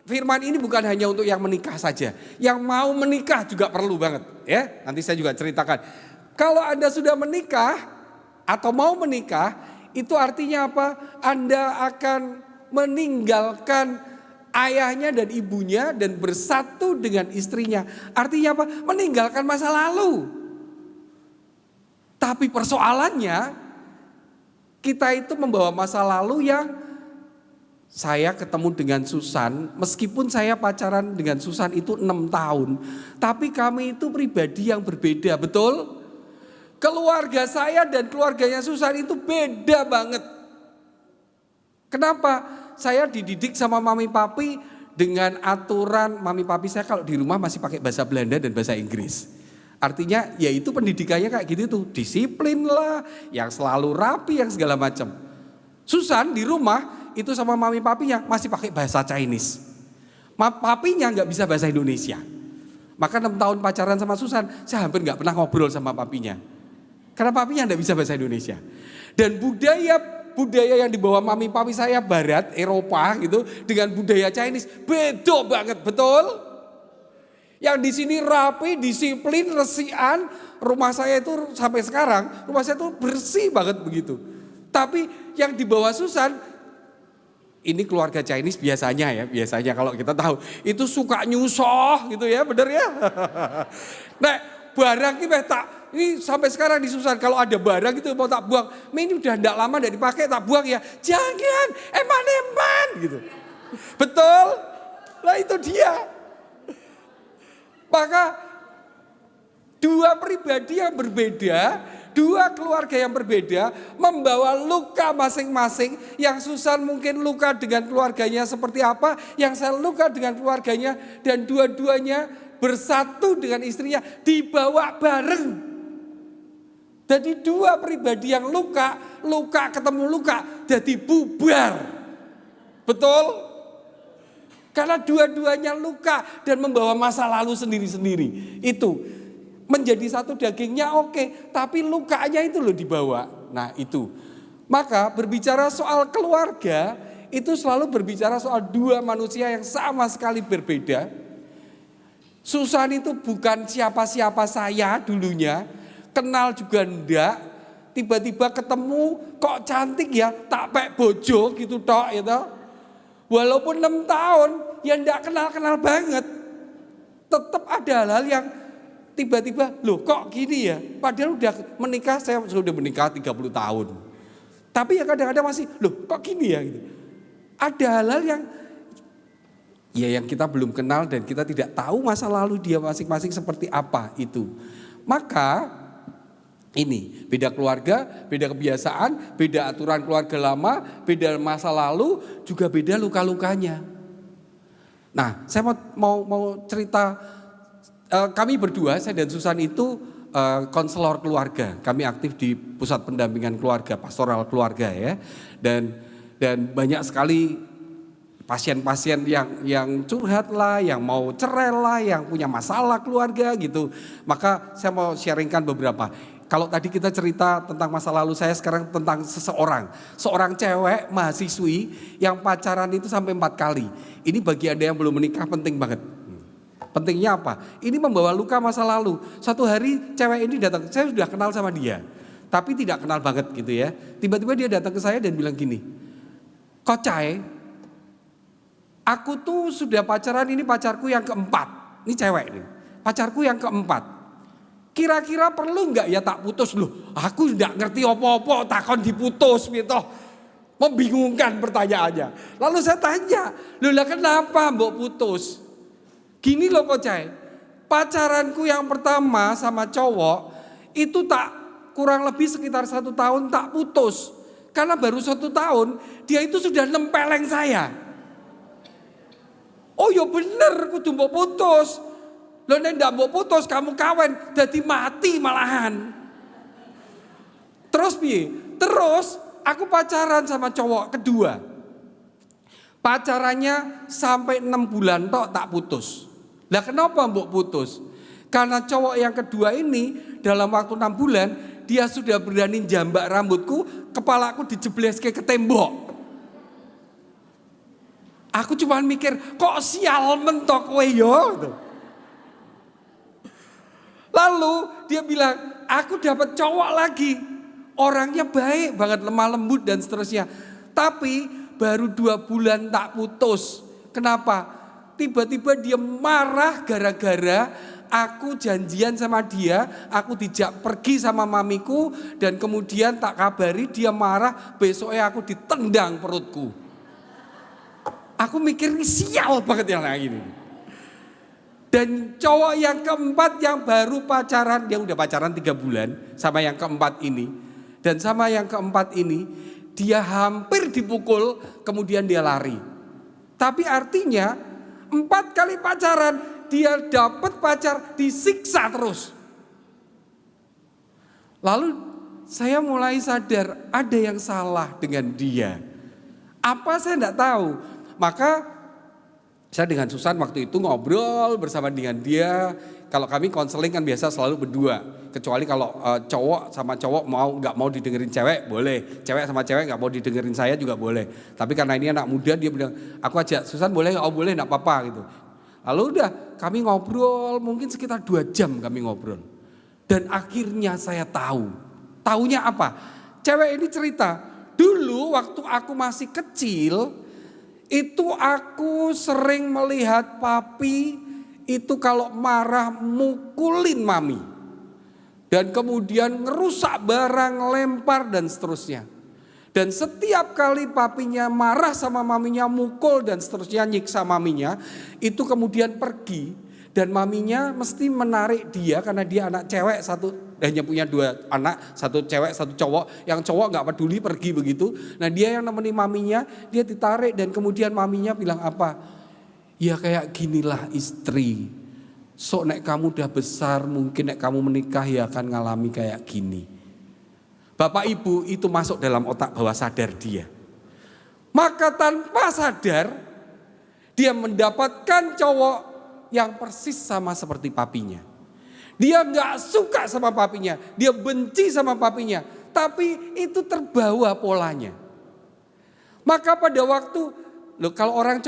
firman ini bukan hanya untuk yang menikah saja. Yang mau menikah juga perlu banget. Ya, nanti saya juga ceritakan. Kalau Anda sudah menikah atau mau menikah, itu artinya apa? Anda akan meninggalkan ayahnya dan ibunya dan bersatu dengan istrinya. Artinya apa? Meninggalkan masa lalu. Tapi persoalannya, kita itu membawa masa lalu yang saya ketemu dengan Susan, meskipun saya pacaran dengan Susan itu 6 tahun. Tapi kami itu pribadi yang berbeda, betul? Keluarga saya dan keluarganya Susan itu beda banget. Kenapa? Saya dididik sama mami papi dengan aturan mami papi saya kalau di rumah masih pakai bahasa Belanda dan bahasa Inggris. Artinya ya itu pendidikannya kayak gitu tuh, disiplin lah, yang selalu rapi, yang segala macam. Susan di rumah itu sama mami papinya masih pakai bahasa Chinese. Papinya nggak bisa bahasa Indonesia. Maka 6 tahun pacaran sama Susan, saya hampir nggak pernah ngobrol sama papinya. Karena papinya nggak bisa bahasa Indonesia. Dan budaya yang dibawa mami papi saya barat, Eropa gitu, dengan budaya Chinese beda banget, betul? Yang di sini rapi, disiplin, resian. Rumah saya itu sampai sekarang, rumah saya itu bersih banget begitu. Tapi yang dibawa Susan ini keluarga Chinese biasanya kalau kita tahu itu suka nyusoh gitu ya, bener ya. Nah barang ini sampai sekarang di Susan kalau ada barang itu mau tak buang, ini udah enggak lama enggak dipakai tak buang ya, jangan eman gitu. Betul? Lah itu dia. Maka dua pribadi yang berbeda, dua keluarga yang berbeda membawa luka masing-masing. Yang Susan mungkin luka dengan keluarganya seperti apa, yang saya luka dengan keluarganya, dan dua-duanya bersatu dengan istrinya dibawa bareng. Jadi dua pribadi yang luka ketemu luka jadi bubar. Betul? Karena dua-duanya luka dan membawa masa lalu sendiri-sendiri. Itu menjadi satu dagingnya oke, tapi lukanya itu loh dibawa. Nah itu. Maka berbicara soal keluarga itu selalu berbicara soal dua manusia yang sama sekali berbeda. Susan itu bukan siapa-siapa saya dulunya, kenal juga enggak. Tiba-tiba ketemu kok cantik ya, tak pek bojo gitu tok gitu. Walaupun 6 tahun ya enggak kenal-kenal banget. Tetap ada hal-hal yang tiba-tiba loh kok gini ya. Padahal udah menikah, saya sudah menikah 30 tahun. Tapi ya kadang-kadang masih loh kok gini ya gitu. Ada hal-hal yang kita belum kenal dan kita tidak tahu masa lalu dia masing-masing seperti apa itu. Maka ini beda keluarga, beda kebiasaan, beda aturan keluarga lama, beda masa lalu, juga beda luka-lukanya. Nah, saya mau cerita, kami berdua, saya dan Susan itu konselor keluarga. Kami aktif di pusat pendampingan keluarga, pastoral keluarga ya. Dan banyak sekali pasien-pasien yang curhat lah, yang mau cerai lah, yang punya masalah keluarga gitu. Maka saya mau sharingkan beberapa. Kalau tadi kita cerita tentang masa lalu saya, sekarang tentang seorang cewek mahasiswi yang pacaran itu sampai 4 kali. Ini bagi Anda yang belum menikah penting banget. Pentingnya apa? Ini membawa luka masa lalu. Satu hari cewek ini datang, saya sudah kenal sama dia, tapi tidak kenal banget gitu ya. Tiba-tiba dia datang ke saya dan bilang gini, "Kocai, aku tuh sudah pacaran, ini pacarku yang keempat." Ini cewek nih, pacarku yang keempat. Kira-kira perlu enggak ya tak putus loh? Aku enggak ngerti apa-apa, takon diputus gitu. Membingungkan pertanyaannya. Lalu saya tanya, "Loh lah kenapa mbok putus?" Gini loh Kocai, pacaranku yang pertama sama cowok itu tak kurang lebih sekitar 1 tahun tak putus. Karena baru 1 tahun dia itu sudah nempeleng saya. Oh ya bener kudu mbok putus. Loh nek ndak mbok putus kamu kawin dadi mati malahan. Terus piye? Terus aku pacaran sama cowok kedua. Pacarannya sampai 6 bulan tok tak putus. Lah kenapa mbok putus? Karena cowok yang kedua ini dalam waktu 6 bulan dia sudah berani jambak rambutku, kepalaku dijebleske ke tembok. Aku cuma mikir kok sial mentok kowe yo gitu. Lalu dia bilang, aku dapat cowok lagi. Orangnya baik banget, lemah lembut dan seterusnya. Tapi baru 2 bulan tak putus. Kenapa? Tiba-tiba dia marah gara-gara aku janjian sama dia. Aku dijak pergi sama mamiku. Dan kemudian tak kabari dia marah. Besoknya aku ditendang perutku. Aku mikir ini sial banget yang lagi ini. Dan cowok yang keempat yang baru pacaran, dia udah pacaran 3 bulan sama yang keempat ini. Dan sama yang keempat ini, dia hampir dipukul, kemudian dia lari. Tapi artinya 4 kali pacaran, dia dapat pacar, disiksa terus. Lalu saya mulai sadar ada yang salah dengan dia. Apa saya enggak tahu. Maka saya dengan Susan waktu itu ngobrol bersama dengan dia. Kalau kami konseling kan biasa selalu berdua. Kecuali kalau cowok sama cowok nggak mau didengerin cewek boleh. Cewek sama cewek nggak mau didengerin saya juga boleh. Tapi karena ini anak muda dia bilang, aku ajak Susan boleh? Oh boleh, nggak apa-apa gitu. Lalu udah kami ngobrol mungkin sekitar 2 jam kami ngobrol. Dan akhirnya saya tahu. Taunya apa? Cewek ini cerita, dulu waktu aku masih kecil, Itu aku sering melihat papi itu kalau marah mukulin mami. Dan kemudian ngerusak barang, lempar dan seterusnya. Dan setiap kali papinya marah sama maminya, mukul dan seterusnya, nyiksa maminya, itu kemudian pergi. Dan maminya mesti menarik dia karena dia anak cewek satu, hanya punya 2 anak, satu cewek satu cowok. Yang cowok gak peduli pergi begitu. Nah dia yang nemeni maminya, dia ditarik dan kemudian maminya bilang apa? Ya kayak ginilah istri. Sok nek kamu udah besar, mungkin nek kamu menikah ya akan ngalami kayak gini. Bapak ibu itu masuk dalam otak bawah sadar dia. Maka tanpa sadar dia mendapatkan cowok yang persis sama seperti papinya. Dia gak suka sama papinya, dia benci sama papinya. Tapi itu terbawa polanya. Maka pada waktu, kalau orang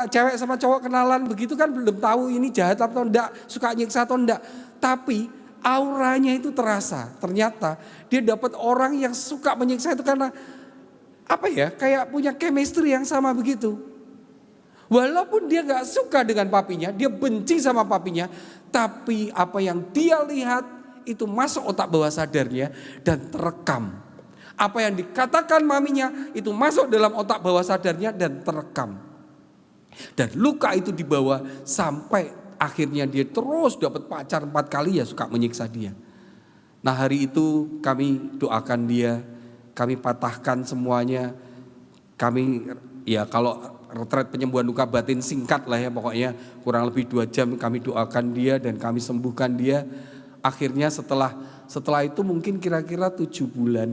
cewek sama cowok kenalan begitu kan belum tahu ini jahat atau enggak, suka nyiksa atau enggak. Tapi auranya itu terasa, ternyata dia dapat orang yang suka menyiksa itu karena apa ya, kayak punya chemistry yang sama begitu. Walaupun dia gak suka dengan papinya, dia benci sama papinya, tapi apa yang dia lihat itu masuk otak bawah sadarnya dan terekam. Apa yang dikatakan maminya itu masuk dalam otak bawah sadarnya dan terekam. Dan luka itu dibawa sampai akhirnya dia terus dapat pacar 4 kali ya suka menyiksa dia. Nah hari itu kami doakan dia, kami patahkan semuanya. Kami ya kalau retret penyembuhan luka batin singkat lah ya pokoknya kurang lebih 2 jam kami doakan dia dan kami sembuhkan dia. Akhirnya setelah itu mungkin kira-kira 7 bulan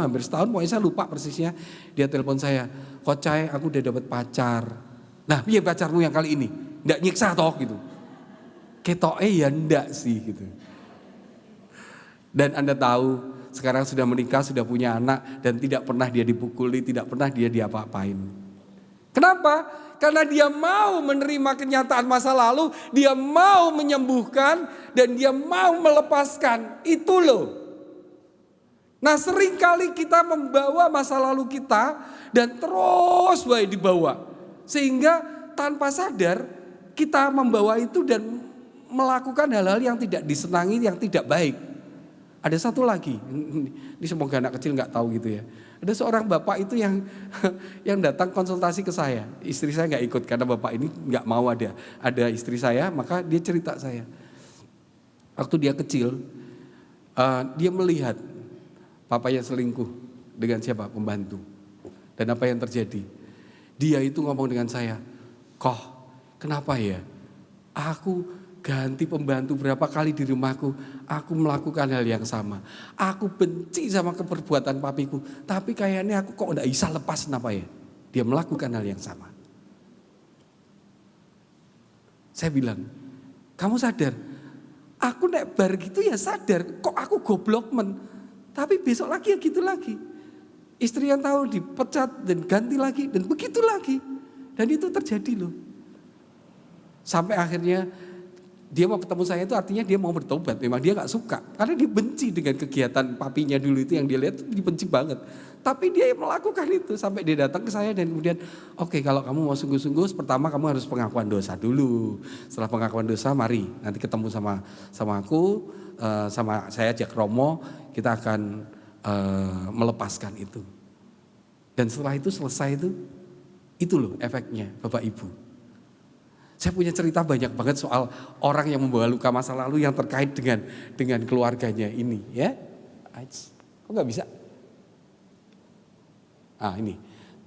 hampir setahun pokoknya saya lupa persisnya. Dia telepon saya, "Kocai aku udah dapat pacar." Nah piye pacarmu yang kali ini? Nggak nyiksa toh gitu. Ketoke ya ndak sih gitu. Dan Anda tahu sekarang sudah menikah, sudah punya anak dan tidak pernah dia dipukuli, tidak pernah dia diapa-apain. Kenapa? Karena dia mau menerima kenyataan masa lalu, dia mau menyembuhkan dan dia mau melepaskan. Itu loh. Nah seringkali kita membawa masa lalu kita dan terus baik dibawa. Sehingga tanpa sadar kita membawa itu dan melakukan hal-hal yang tidak disenangi, yang tidak baik. Ada satu lagi, ini semoga anak kecil nggak tahu gitu ya. Ada seorang bapak itu yang datang konsultasi ke saya. Istri saya nggak ikut karena bapak ini nggak mau ada istri saya, maka dia cerita saya. Waktu dia kecil, dia melihat papanya selingkuh dengan siapa? Pembantu. Dan apa yang terjadi? Dia itu ngomong dengan saya, "Koh, kenapa ya? Aku ganti pembantu berapa kali di rumahku, aku melakukan hal yang sama. Aku benci sama keperbuatan papiku, tapi kayaknya aku kok enggak bisa lepas kenapa ya?" Dia melakukan hal yang sama. Saya bilang, "Kamu sadar? Aku nek bar gitu ya sadar, kok aku goblok men. Tapi besok lagi ya gitu lagi. Istri yang tahu dipecat dan ganti lagi dan begitu lagi. Dan itu terjadi loh." Sampai akhirnya dia mau ketemu saya itu artinya dia mau bertobat. Memang dia gak suka. Karena dia benci dengan kegiatan papinya dulu itu yang dia lihat itu dibenci banget. Tapi dia melakukan itu sampai dia datang ke saya dan kemudian oke, kalau kamu mau sungguh-sungguh pertama kamu harus pengakuan dosa dulu. Setelah pengakuan dosa mari nanti ketemu sama aku, sama saya Jack Romo, kita akan melepaskan itu. Dan setelah itu selesai itu loh efeknya Bapak Ibu. Saya punya cerita banyak banget soal orang yang membawa luka masa lalu yang terkait dengan keluarganya ini ya. Kok gak bisa? Ini.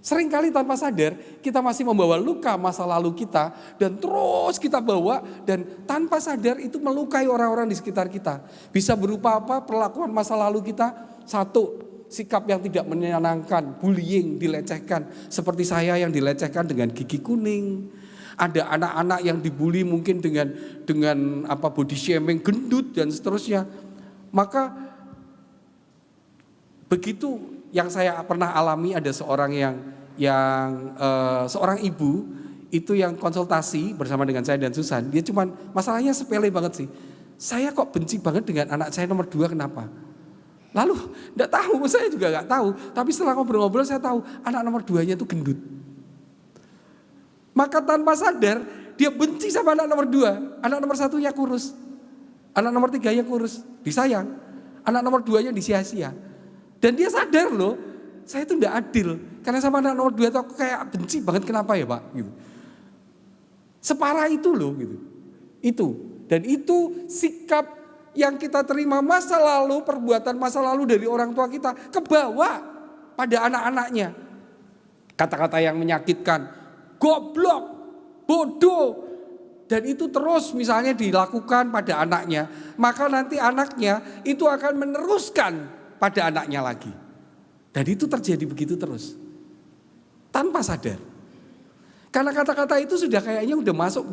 Seringkali tanpa sadar kita masih membawa luka masa lalu kita dan terus kita bawa dan tanpa sadar itu melukai orang-orang di sekitar kita. Bisa berupa apa? Perlakuan masa lalu kita. 1, sikap yang tidak menyenangkan, bullying, dilecehkan. Seperti saya yang dilecehkan dengan gigi kuning. Ada anak-anak yang dibully mungkin dengan body shaming, gendut dan seterusnya. Maka begitu yang saya pernah alami, ada seorang seorang ibu itu yang konsultasi bersama dengan saya dan Susan. Dia cuman masalahnya sepele banget sih. Saya kok benci banget dengan anak saya nomor 2 kenapa? Lalu enggak tahu, saya juga enggak tahu. Tapi setelah ngobrol-ngobrol saya tahu anak nomor 2-nya itu gendut. Maka tanpa sadar dia benci sama anak nomor 2. Anak nomor 1-nya kurus. Anak nomor 3-nya kurus, disayang. Anak nomor 2-nya disia-sia. Dan dia sadar loh, saya itu enggak adil. Karena sama anak nomor 2 itu aku kayak benci banget, kenapa ya Pak? Gitu. Separah itu loh gitu. Itu. Dan itu sikap yang kita terima masa lalu, perbuatan masa lalu dari orang tua kita kebawa pada anak-anaknya. Kata-kata yang menyakitkan, goblok, bodoh. Dan itu terus misalnya dilakukan pada anaknya. Maka nanti anaknya itu akan meneruskan pada anaknya lagi. Dan itu terjadi begitu terus. Tanpa sadar. Karena kata-kata itu sudah kayaknya udah masuk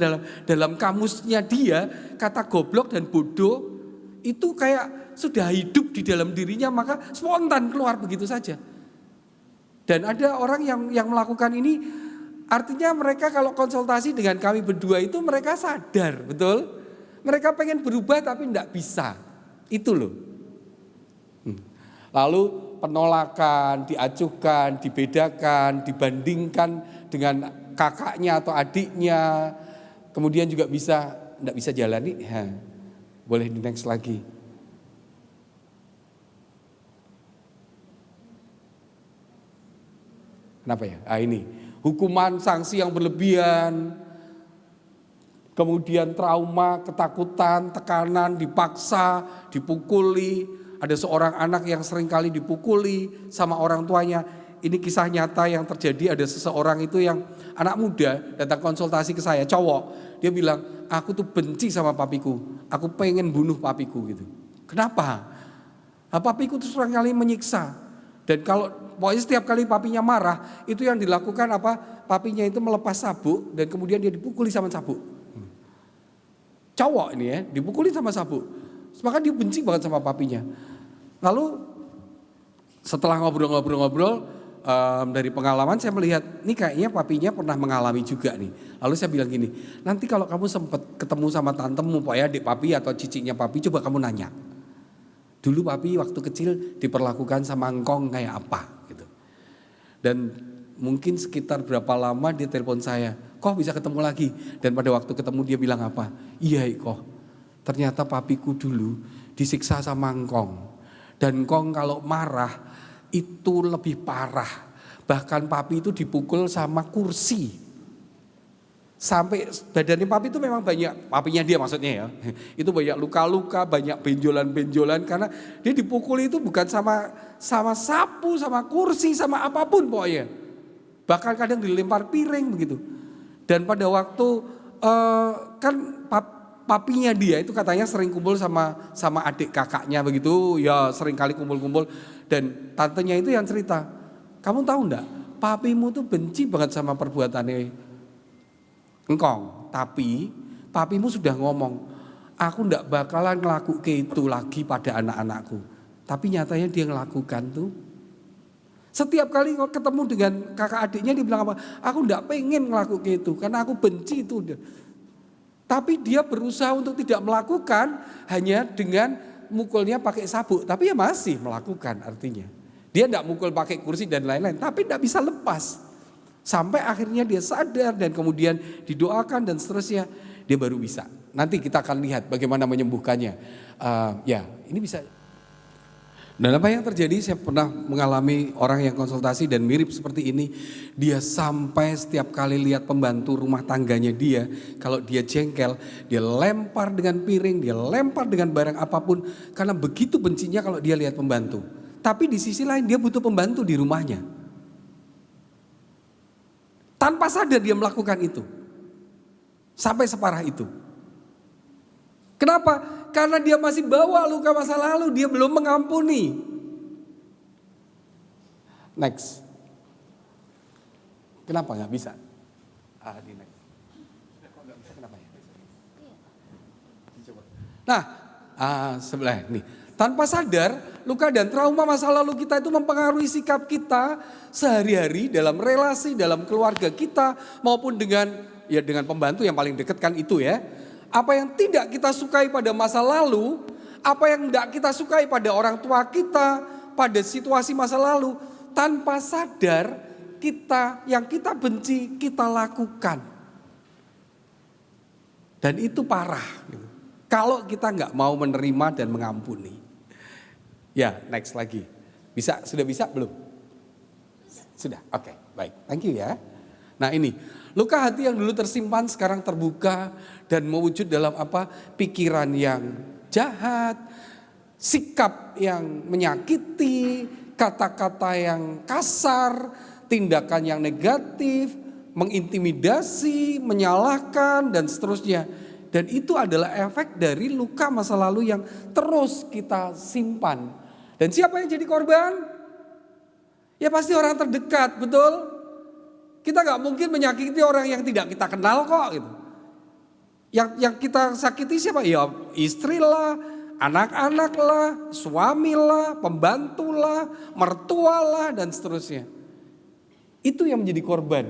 dalam kamusnya dia. Kata goblok dan bodoh itu kayak sudah hidup di dalam dirinya. Maka spontan keluar begitu saja. Dan ada orang yang melakukan ini, artinya mereka kalau konsultasi dengan kami berdua itu mereka sadar, betul? Mereka pengen berubah tapi tidak bisa, itu loh. Lalu penolakan, diacuhkan, dibedakan, dibandingkan dengan kakaknya atau adiknya. Kemudian juga tidak bisa jalani, boleh di next lagi. Kenapa ya? Ini hukuman, sanksi yang berlebihan, kemudian trauma, ketakutan, tekanan, dipaksa, dipukuli. Ada seorang anak yang seringkali dipukuli sama orang tuanya. Ini kisah nyata yang terjadi, ada seseorang itu yang anak muda datang konsultasi ke saya, cowok. Dia bilang, aku tuh benci sama papiku, aku pengen bunuh papiku gitu. Kenapa? Papiku tuh seringkali menyiksa. Dan kalau pokoknya setiap kali papinya marah, itu yang dilakukan apa? Papinya itu melepas sabuk dan kemudian dia dipukuli sama sabuk. Cowok ini ya, dipukuli sama sabuk. Maka dia benci banget sama papinya. Lalu setelah ngobrol-ngobrol dari pengalaman saya melihat, nih kayaknya papinya pernah mengalami juga nih. Lalu saya bilang gini, nanti kalau kamu sempat ketemu sama tantemu, pokoknya adik papi atau ciciknya papi, coba kamu nanya. Dulu papi waktu kecil diperlakukan sama engkong kayak apa gitu. Dan mungkin sekitar berapa lama dia telepon saya, kok bisa ketemu lagi. Dan pada waktu ketemu dia bilang apa? Iya kok, ternyata papiku dulu disiksa sama engkong. Dan engkong kalau marah itu lebih parah. Bahkan papi itu dipukul sama kursi. Sampai badannya papi itu memang banyak, papinya dia maksudnya ya, itu banyak luka-luka, banyak benjolan-benjolan karena dia dipukul itu bukan sama sapu, sama kursi, sama apapun pokoknya. Bahkan kadang dilempar piring begitu. Dan pada waktu kan papinya dia itu katanya sering kumpul sama adik kakaknya begitu, ya sering kali kumpul-kumpul. Dan tantenya itu yang cerita, kamu tahu enggak, papimu tuh benci banget sama perbuatannya engkong, tapi papimu sudah ngomong, aku ndak bakalan ngelakuin itu lagi pada anak-anakku. Tapi nyatanya dia ngelakukan tuh. Setiap kali ketemu dengan kakak adiknya dia bilang apa? Aku ndak pengen ngelakuin itu karena aku benci itu. Tapi dia berusaha untuk tidak melakukan hanya dengan mukulnya pakai sabuk. Tapi ya masih melakukan artinya. Dia ndak mukul pakai kursi dan lain-lain, tapi ndak bisa lepas. Sampai akhirnya dia sadar dan kemudian didoakan dan seterusnya, dia baru bisa. Nanti kita akan lihat bagaimana menyembuhkannya. Ya, ini bisa. Dan apa yang terjadi, saya pernah mengalami orang yang konsultasi dan mirip seperti ini. Dia sampai setiap kali lihat pembantu rumah tangganya dia, kalau dia jengkel, dia lempar dengan piring, dia lempar dengan barang apapun. Karena begitu bencinya kalau dia lihat pembantu. Tapi di sisi lain dia butuh pembantu di rumahnya. Tanpa sadar dia melakukan itu. Sampai separah itu. Kenapa? Karena dia masih bawa luka masa lalu, dia belum mengampuni. Next. Kenapa nggak bisa? Di next. Nggak bisa kenapa ya? Nah, sebelah nih. Tanpa sadar, luka dan trauma masa lalu kita itu mempengaruhi sikap kita sehari-hari dalam relasi, dalam keluarga kita maupun dengan pembantu yang paling dekat kan itu ya. Apa yang tidak kita sukai pada masa lalu, apa yang tidak kita sukai pada orang tua kita, pada situasi masa lalu, tanpa sadar yang kita benci kita lakukan. Dan itu parah gitu. Kalau kita nggak mau menerima dan mengampuni. Ya, next lagi. Bisa, sudah bisa belum? Sudah, oke, baik. Thank you ya. Nah ini, luka hati yang dulu tersimpan sekarang terbuka dan mewujud dalam apa? Pikiran yang jahat, sikap yang menyakiti, kata-kata yang kasar, tindakan yang negatif, mengintimidasi, menyalahkan dan seterusnya. Dan itu adalah efek dari luka masa lalu yang terus kita simpan. Dan siapa yang jadi korban? Ya pasti orang terdekat, betul? Kita gak mungkin menyakiti orang yang tidak kita kenal kok gitu. Yang kita sakiti siapa? Ya istri lah, anak-anak lah, suami lah, pembantu lah, mertua lah dan seterusnya. Itu yang menjadi korban.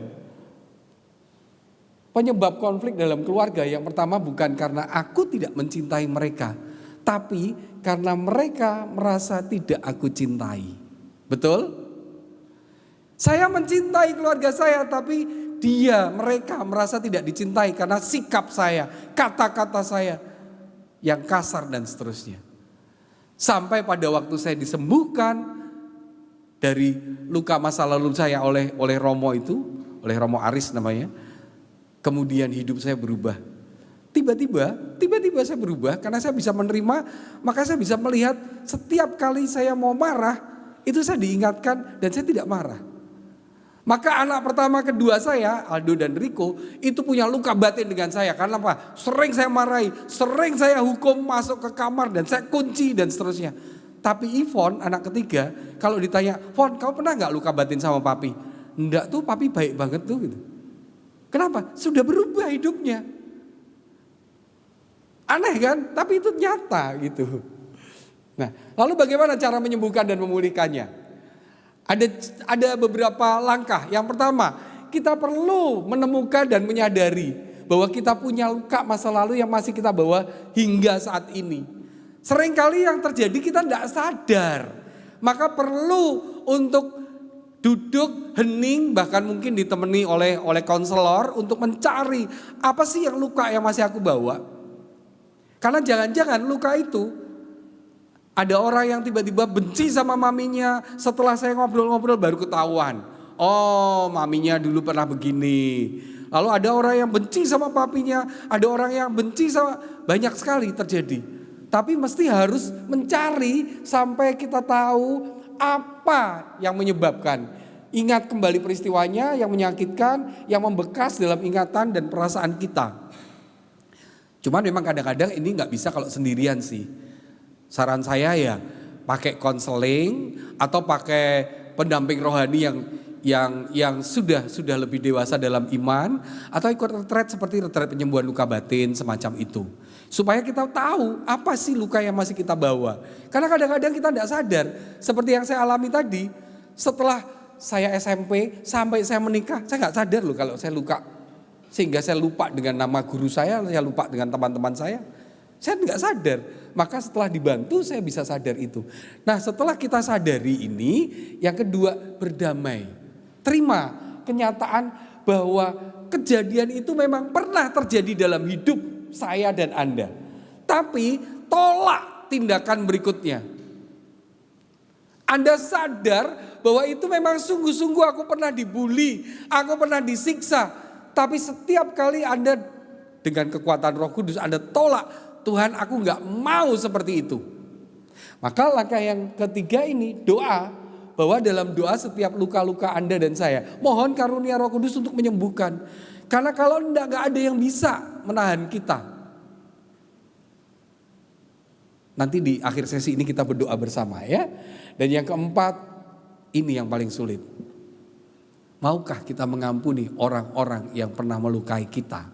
Penyebab konflik dalam keluarga yang pertama bukan karena aku tidak mencintai mereka, tapi karena mereka merasa tidak aku cintai. Betul? Saya mencintai keluarga saya, tapi mereka merasa tidak dicintai karena sikap saya, kata-kata saya yang kasar dan seterusnya. Sampai pada waktu saya disembuhkan dari luka masa lalu saya oleh Romo itu, oleh Romo Aris namanya. Kemudian hidup saya berubah. Tiba-tiba saya berubah karena saya bisa menerima, maka saya bisa melihat setiap kali saya mau marah, itu saya diingatkan dan saya tidak marah. Maka anak pertama kedua saya, Aldo dan Riko, itu punya luka batin dengan saya. Karena apa? Sering saya marahi, sering saya hukum masuk ke kamar dan saya kunci dan seterusnya. Tapi Ivon, anak ketiga, kalau ditanya, Von, kau pernah gak luka batin sama papi? Enggak tuh, papi baik banget tuh gitu. Kenapa? Sudah berubah hidupnya. Aneh kan? Tapi itu nyata gitu. Nah, lalu bagaimana cara menyembuhkan dan memulihkannya? Ada beberapa langkah. Yang pertama, kita perlu menemukan dan menyadari bahwa kita punya luka masa lalu yang masih kita bawa hingga saat ini. Seringkali yang terjadi kita tidak sadar. Maka perlu untuk duduk, hening, bahkan mungkin ditemani oleh konselor untuk mencari apa sih yang luka yang masih aku bawa. Karena jangan-jangan luka itu ada orang yang tiba-tiba benci sama maminya, setelah saya ngobrol-ngobrol baru ketahuan. Oh, maminya dulu pernah begini. Lalu ada orang yang benci sama papinya, ada orang yang benci sama, banyak sekali terjadi. Tapi mesti harus mencari sampai kita tahu apa yang menyebabkan. Ingat kembali peristiwanya yang menyakitkan, yang membekas dalam ingatan dan perasaan kita. Cuman memang kadang-kadang ini nggak bisa kalau sendirian sih. Saran saya ya pakai konseling atau pakai pendamping rohani yang sudah lebih dewasa dalam iman, atau ikut retret seperti retret penyembuhan luka batin semacam itu. Supaya kita tahu apa sih luka yang masih kita bawa. Karena kadang-kadang kita tidak sadar, seperti yang saya alami tadi, setelah saya SMP sampai saya menikah, saya nggak sadar loh kalau saya luka. Sehingga saya lupa dengan nama guru saya lupa dengan teman-teman saya. Saya nggak sadar, maka setelah dibantu saya bisa sadar itu. Nah, setelah kita sadari ini, yang kedua berdamai. Terima kenyataan bahwa kejadian itu memang pernah terjadi dalam hidup saya dan Anda. Tapi tolak tindakan berikutnya. Anda sadar bahwa itu memang sungguh-sungguh aku pernah dibully, aku pernah disiksa. Tapi setiap kali Anda dengan kekuatan Roh Kudus Anda tolak, Tuhan aku gak mau seperti itu. Maka langkah yang ketiga ini doa, bahwa dalam doa setiap luka-luka Anda dan saya, mohon karunia Roh Kudus untuk menyembuhkan. Karena kalau gak ada yang bisa menahan kita. Nanti di akhir sesi ini kita berdoa bersama ya. Dan yang keempat, ini yang paling sulit. Maukah kita mengampuni orang-orang yang pernah melukai kita?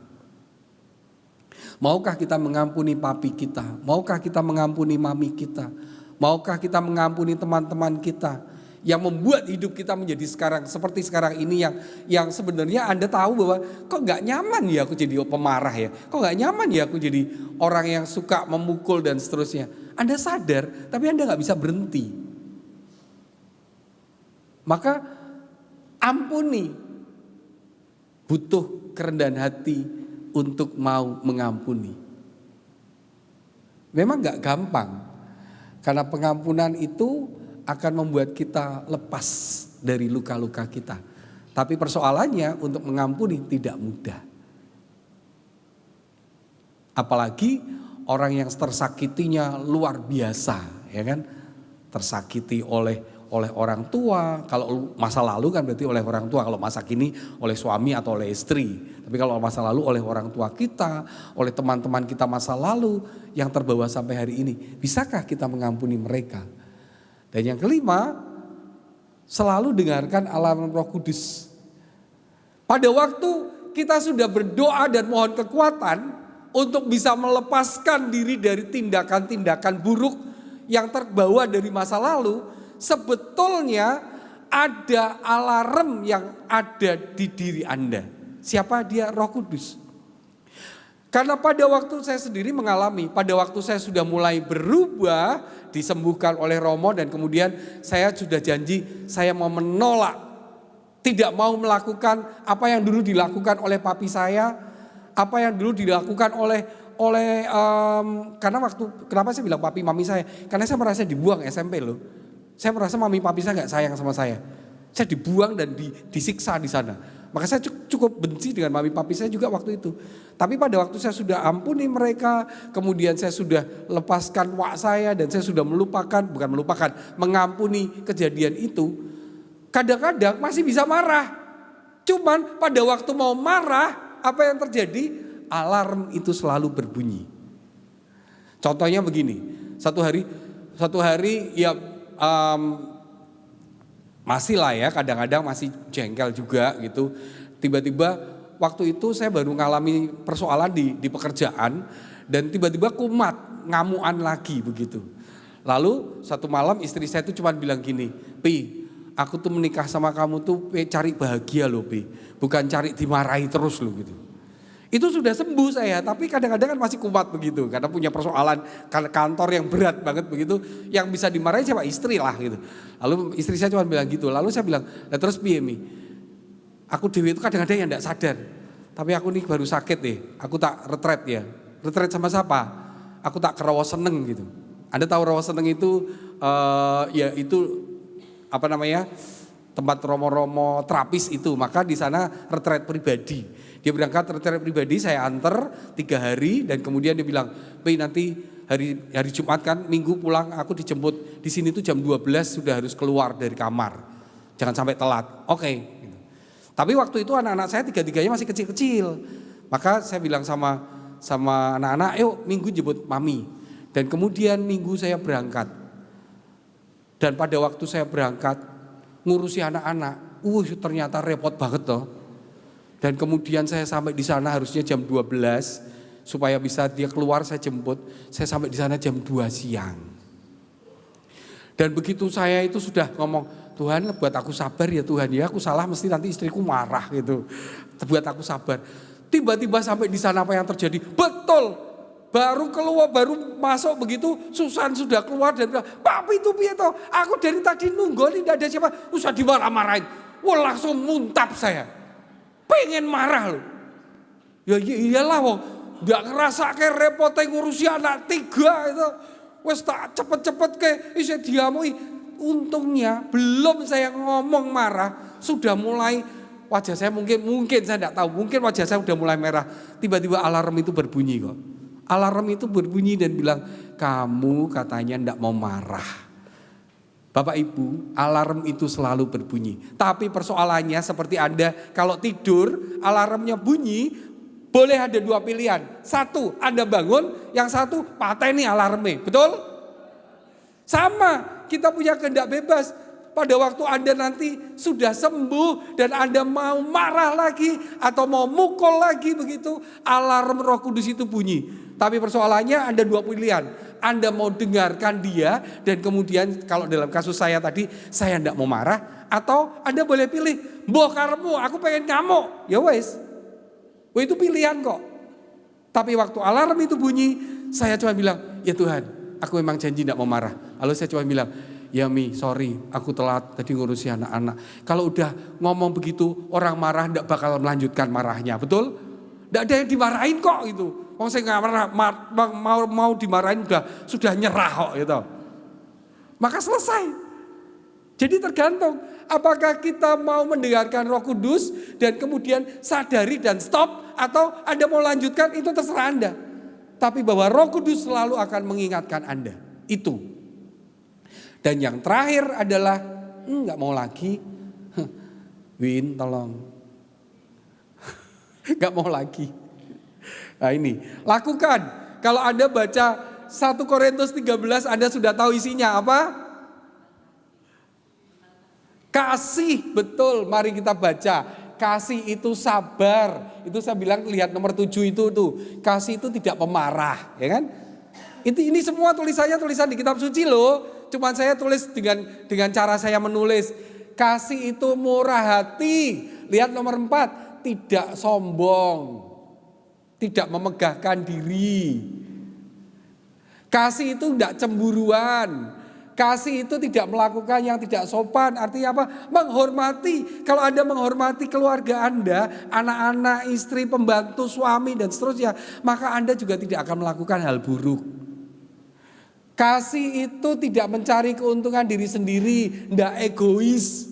Maukah kita mengampuni papi kita? Maukah kita mengampuni mami kita? Maukah kita mengampuni teman-teman kita yang membuat hidup kita menjadi sekarang seperti sekarang ini, yang sebenarnya Anda tahu bahwa kok gak nyaman ya aku jadi pemarah ya, kok gak nyaman ya aku jadi orang yang suka memukul dan seterusnya. Anda sadar tapi Anda gak bisa berhenti. Maka ampuni, butuh kerendahan hati, untuk mau mengampuni. Memang gak gampang, karena pengampunan itu akan membuat kita lepas dari luka-luka kita. Tapi persoalannya untuk mengampuni tidak mudah. Apalagi orang yang tersakitinya luar biasa, ya kan? Tersakiti oleh orang tua. Kalau masa lalu kan berarti oleh orang tua. Kalau masa kini oleh suami atau oleh istri. Tapi kalau masa lalu oleh orang tua kita, oleh teman-teman kita masa lalu yang terbawa sampai hari ini. Bisakah kita mengampuni mereka? Dan yang kelima, selalu dengarkan alarm Roh Kudus. Pada waktu kita sudah berdoa dan mohon kekuatan untuk bisa melepaskan diri dari tindakan-tindakan buruk yang terbawa dari masa lalu, sebetulnya ada alarm yang ada di diri Anda. Siapa dia? Roh Kudus. Karena pada waktu saya sendiri mengalami, pada waktu saya sudah mulai berubah, disembuhkan oleh Romo dan kemudian saya sudah janji saya mau menolak, tidak mau melakukan apa yang dulu dilakukan oleh papi saya, apa yang dulu dilakukan karena waktu, kenapa saya bilang papi mami saya? Karena saya merasa dibuang SMP loh. Saya merasa mami papi saya gak sayang sama saya. Saya dibuang dan disiksa di sana. Maka saya cukup benci dengan mami papi saya juga waktu itu. Tapi pada waktu saya sudah ampuni mereka, kemudian saya sudah lepaskan wak saya dan saya sudah mengampuni kejadian itu. Kadang-kadang masih bisa marah. Cuman pada waktu mau marah, apa yang terjadi? Alarm itu selalu berbunyi. Contohnya begini, satu hari ya masih lah ya, kadang-kadang masih jengkel juga gitu. Tiba-tiba waktu itu saya baru mengalami persoalan di pekerjaan dan tiba-tiba kumat, ngamuan lagi begitu. Lalu satu malam istri saya itu cuma bilang gini, Pi, aku tuh menikah sama kamu tuh cari bahagia loh Pi, bukan cari dimarahi terus loh gitu. Itu sudah sembuh saya, tapi kadang-kadang kan masih kumat begitu. Karena punya persoalan kantor yang berat banget begitu. Yang bisa dimarahi siapa? Istri lah gitu. Lalu istri saya cuma bilang gitu. Lalu saya bilang, nah terus piye Mi? Aku dewi itu kadang-kadang yang gak sadar. Tapi aku nih baru sakit deh, aku tak retret ya. Retret sama siapa? Aku tak ke rawa seneng gitu. Anda tahu rawa seneng itu, ya itu apa namanya? Tempat romo-romo terapis itu. Maka di sana retret pribadi. Dia berangkat retret pribadi, saya anter 3 hari dan kemudian dia bilang, Pi nanti hari Jumat kan, Minggu pulang aku dijemput di sini tuh jam 12 sudah harus keluar dari kamar. Jangan sampai telat. Oke. Tapi waktu itu anak-anak saya 3-3-nya masih kecil-kecil. Maka saya bilang sama anak-anak, yuk Minggu jemput mami. Dan kemudian Minggu saya berangkat. Dan pada waktu saya berangkat ngurusi anak-anak, ternyata repot banget toh. Dan kemudian saya sampai di sana harusnya jam 12 supaya bisa dia keluar saya jemput. Saya sampai di sana jam 2 siang. Dan begitu saya itu sudah ngomong, Tuhan buat aku sabar ya Tuhan ya, aku salah mesti nanti istriku marah gitu. Buat aku sabar. Tiba-tiba sampai di sana apa yang terjadi? Betul. Baru keluar, baru masuk begitu, Susan sudah keluar dan bilang, Papi itu piye toh? Aku dari tadi nunggu ini tidak ada siapa. Usah dimarah-marahin. Wah langsung muntap saya. Pengen marah loh. Ya iyalah wong, nggak ngerasa kayak repotnya ngurusi anak 3 itu. Wes tak cepet-cepet kayak isi diamui. Untungnya belum saya ngomong marah, sudah mulai wajah saya mungkin saya tidak tahu, mungkin wajah saya sudah mulai merah. Tiba-tiba alarm itu berbunyi kok. Alarm itu berbunyi dan bilang, kamu katanya tidak mau marah. Bapak Ibu, alarm itu selalu berbunyi. Tapi persoalannya seperti Anda kalau tidur, alarmnya bunyi, boleh ada 2 pilihan. 1, Anda bangun, yang 1 pateni alarmnya. Betul? Sama, kita punya kehendak bebas. Pada waktu Anda nanti sudah sembuh dan Anda mau marah lagi atau mau mukul lagi begitu, alarm Roh Kudus itu bunyi. Tapi persoalannya Anda 2 pilihan. Anda mau dengarkan dia dan kemudian kalau dalam kasus saya tadi saya tidak mau marah, atau Anda boleh pilih, mbok karepmu aku pengen ngamuk. Ya wes. Itu pilihan kok. Tapi waktu alarm itu bunyi, saya cuma bilang, ya Tuhan, aku memang janji tidak mau marah. Lalu saya cuma bilang, ya Mi, sorry, aku telat tadi ngurusi anak-anak. Kalau udah ngomong begitu, orang marah tidak bakal melanjutkan marahnya, betul? Tidak ada yang dimarahin kok gitu. Wong saya nggak mau dimarahin sudah nyerah kok gitu. Maka selesai. Jadi tergantung apakah kita mau mendengarkan Roh Kudus dan kemudian sadari dan stop, atau Anda mau lanjutkan, itu terserah Anda. Tapi bahwa Roh Kudus selalu akan mengingatkan Anda. Itu. Dan yang terakhir adalah nggak mau lagi. Win tolong. Nggak mau lagi. Nah ini, lakukan. Kalau Anda baca 1 Korintus 13, Anda sudah tahu isinya apa? Kasih, betul. Mari kita baca. Kasih itu sabar. Itu saya bilang lihat nomor 7 itu tuh. Kasih itu tidak pemarah, ya kan? Ini semua tulisan di kitab suci loh. Cuman saya tulis dengan cara saya menulis. Kasih itu murah hati. Lihat nomor 4, tidak sombong. Tidak memegahkan diri. Kasih itu tidak cemburuan. Kasih itu tidak melakukan yang tidak sopan. Artinya apa? Menghormati. Kalau Anda menghormati keluarga Anda, anak-anak, istri, pembantu, suami, dan seterusnya, maka Anda juga tidak akan melakukan hal buruk. Kasih itu tidak mencari keuntungan diri sendiri, tidak egois,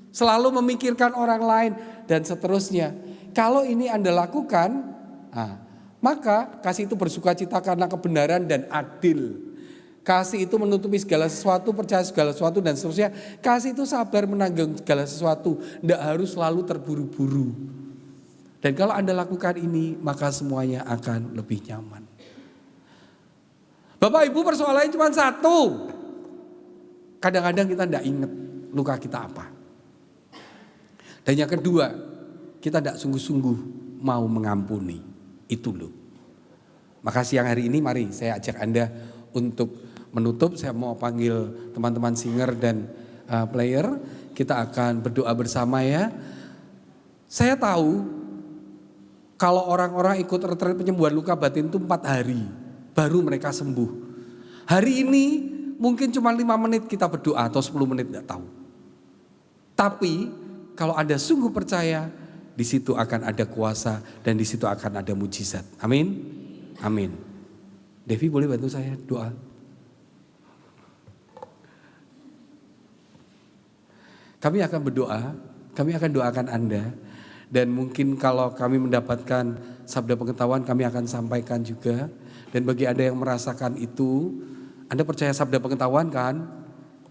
selalu memikirkan orang lain, dan seterusnya. Kalau ini Anda lakukan, maka kasih itu bersukacita karena kebenaran dan adil. Kasih itu menutupi segala sesuatu, percaya segala sesuatu, dan seterusnya. Kasih itu sabar menanggung segala sesuatu, tidak harus selalu terburu-buru. Dan kalau Anda lakukan ini, maka semuanya akan lebih nyaman. Bapak Ibu, persoalannya cuma satu. Kadang-kadang kita tidak ingat luka kita apa. Dan yang kedua, kita tidak sungguh-sungguh mau mengampuni. Itu loh. Maka siang hari ini mari saya ajak Anda untuk menutup. Saya mau panggil teman-teman singer dan player. Kita akan berdoa bersama ya. Saya tahu kalau orang-orang ikut retret penyembuhan luka batin itu 4 hari baru mereka sembuh. Hari ini mungkin cuma 5 menit kita berdoa atau 10 menit, tidak tahu. Tapi kalau Anda sungguh percaya, di situ akan ada kuasa dan di situ akan ada mujizat. Amin. Amin. Devi boleh bantu saya doa? Kami akan berdoa, kami akan doakan Anda. Dan mungkin kalau kami mendapatkan sabda pengetahuan, kami akan sampaikan juga. Dan bagi Anda yang merasakan itu, Anda percaya sabda pengetahuan kan?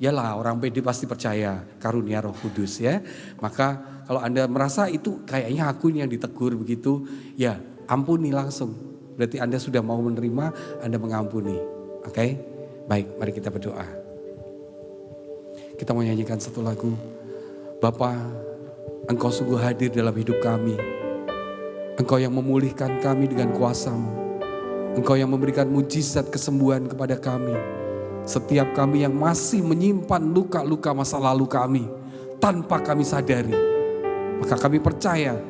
Yalah, orang pede pasti percaya karunia Roh Kudus ya. Maka kalau Anda merasa itu kayaknya aku ini yang ditegur begitu, ya ampuni langsung. Berarti Anda sudah mau menerima, Anda mengampuni. Oke? Baik, mari kita berdoa. Kita mau nyanyikan satu lagu. Bapa, Engkau sungguh hadir dalam hidup kami. Engkau yang memulihkan kami dengan kuasa-Mu. Engkau yang memberikan mujizat kesembuhan kepada kami. Setiap kami yang masih menyimpan luka-luka masa lalu kami tanpa kami sadari. Maka kami percaya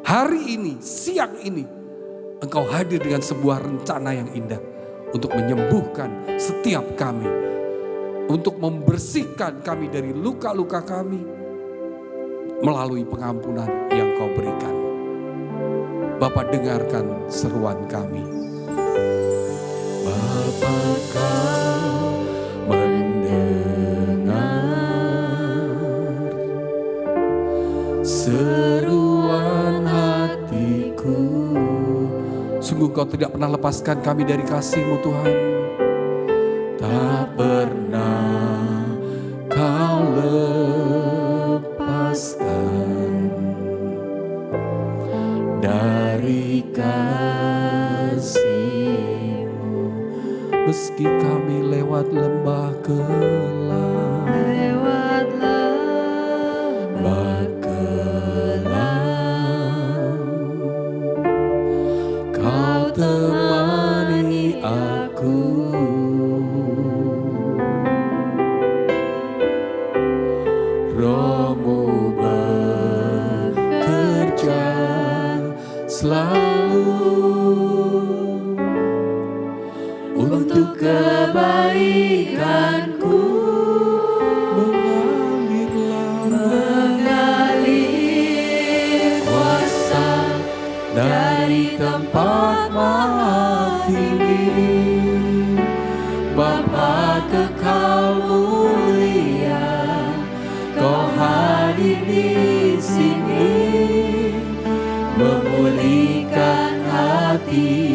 hari ini, siang ini, Engkau hadir dengan sebuah rencana yang indah untuk menyembuhkan setiap kami. Untuk membersihkan kami dari luka-luka kami melalui pengampunan yang Kau berikan. Bapa, dengarkan seruan kami. Bapa, Kau mendengar seruan hatiku. Sungguh Kau tidak pernah lepaskan kami dari kasih-Mu Tuhan. Tak pernah Kau lepaskan dari kasih-Mu. Meski kami lewat lembah gelap, Kau temani aku. Roh-Mu bekerja selalu untuk kebaikanku. Mengalir kuasa dari dari tempat maha tinggi, Bapa kekal mulia, Kau hadir di sini, memulihkan hati,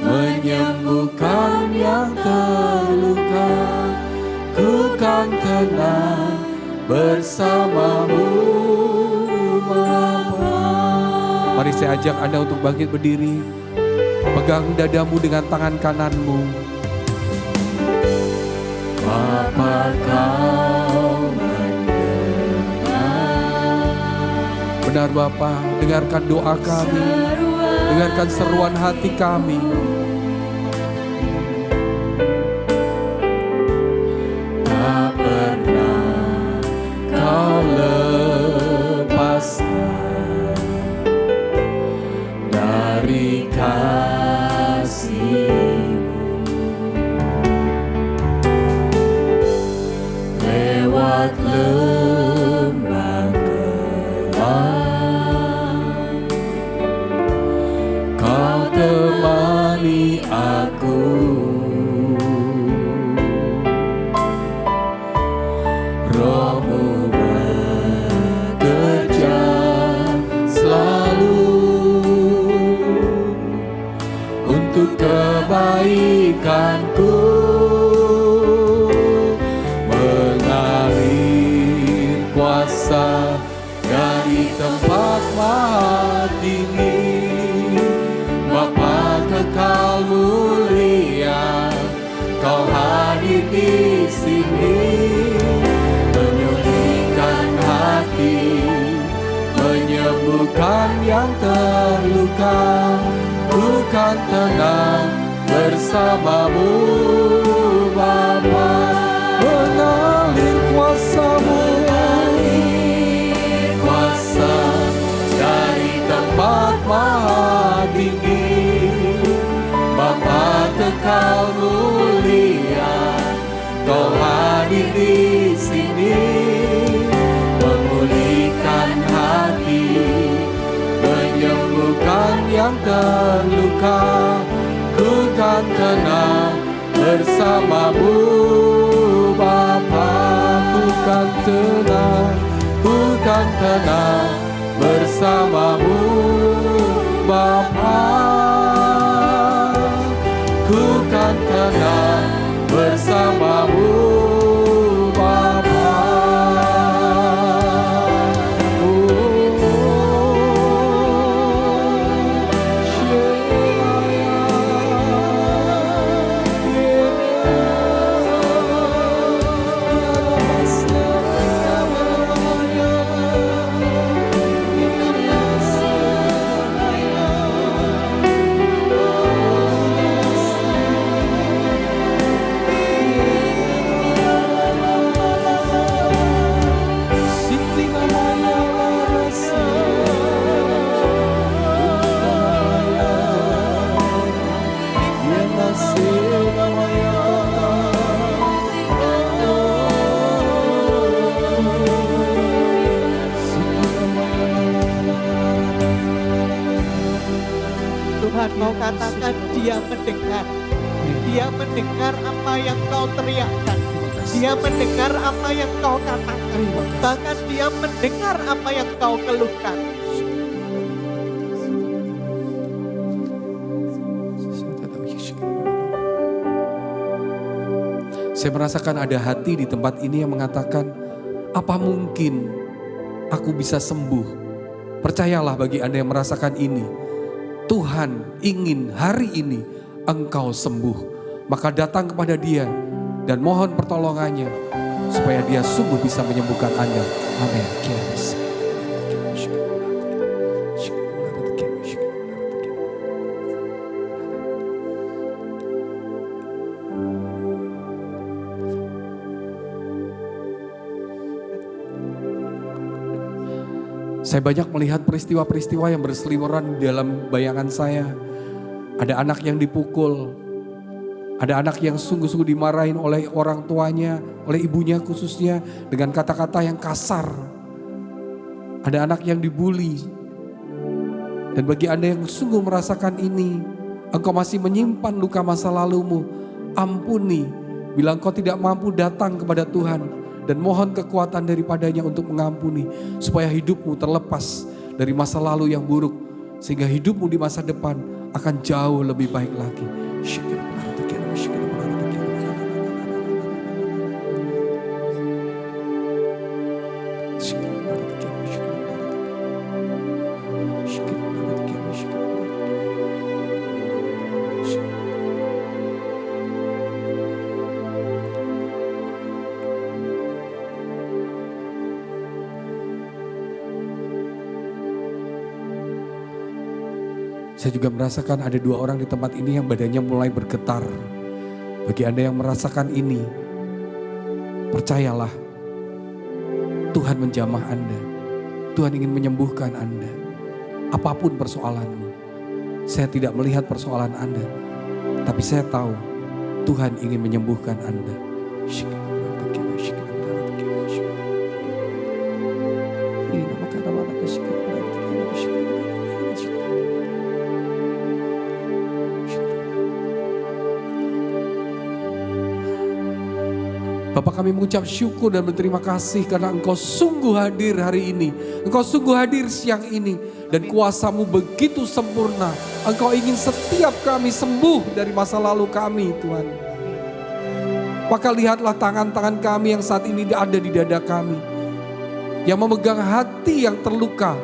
menyembuhkan yang terluka. Ku kan tenang bersamamu, Bapa. Mari saya ajak Anda untuk bangkit berdiri. Pegang dadamu dengan tangan kananmu. Bapa, Kau mendengar. Benar Bapa, dengarkan doa kami, dengarkan seruan hati kami. Tak pernah Kau lepaskan dari kasih-Mu. Lewat lembah gelap, Kau temani aku. Roh-Mu bekerja selalu untuk kebaikanku, mengalir kuasa dari tempat maha tinggi. Bapa kekal mulia, Kau hadir di sini, menyulihkan hati, menyembuhkan yang terluka. Bukan tenang bersamamu, Bapa. Mengalir kuasa-Mu, kuasa dari tempat maha tinggi. Bapa kekal mulia, Kau hadir di sini, memulihkan hati, menyembuhkan yang terluka. Ku kan tenang bersamamu, Bapa. Ku kan tenang, ku kan tenang bersamamu, Bapa. Ku kan tenang bersamamu, Bapa. Tuhan mau katakan Dia mendengar. Dia mendengar apa yang kau teriakkan. Dia mendengar apa yang kau katakan. Bahkan Dia mendengar apa yang kau keluhkan. Saya merasakan ada hati di tempat ini yang mengatakan, apa mungkin aku bisa sembuh? Percayalah bagi Anda yang merasakan ini, Tuhan ingin hari ini engkau sembuh. Maka datang kepada Dia dan mohon pertolongannya supaya Dia sungguh bisa menyembuhkan Anda. Amin. Saya banyak melihat peristiwa-peristiwa yang berseliweran dalam bayangan saya. Ada anak yang dipukul, ada anak yang sungguh-sungguh dimarahin oleh orang tuanya, oleh ibunya khususnya dengan kata-kata yang kasar. Ada anak yang dibully. Dan bagi Anda yang sungguh merasakan ini, engkau masih menyimpan luka masa lalumu, ampuni. Bila engkau tidak mampu, datang kepada Tuhan dan mohon kekuatan daripadanya untuk mengampuni, supaya hidupmu terlepas dari masa lalu yang buruk, sehingga hidupmu di masa depan akan jauh lebih baik lagi. Saya juga merasakan ada 2 orang di tempat ini yang badannya mulai bergetar. Bagi Anda yang merasakan ini, percayalah, Tuhan menjamah Anda. Tuhan ingin menyembuhkan Anda. Apapun persoalanmu, saya tidak melihat persoalan Anda, tapi saya tahu Tuhan ingin menyembuhkan Anda. Bapak, kami mengucap syukur dan berterima kasih karena Engkau sungguh hadir hari ini. Engkau sungguh hadir siang ini. Dan kuasa-Mu begitu sempurna. Engkau ingin setiap kami sembuh dari masa lalu kami, Tuhan. Maka lihatlah tangan-tangan kami yang saat ini ada di dada kami. Yang memegang hati yang terluka.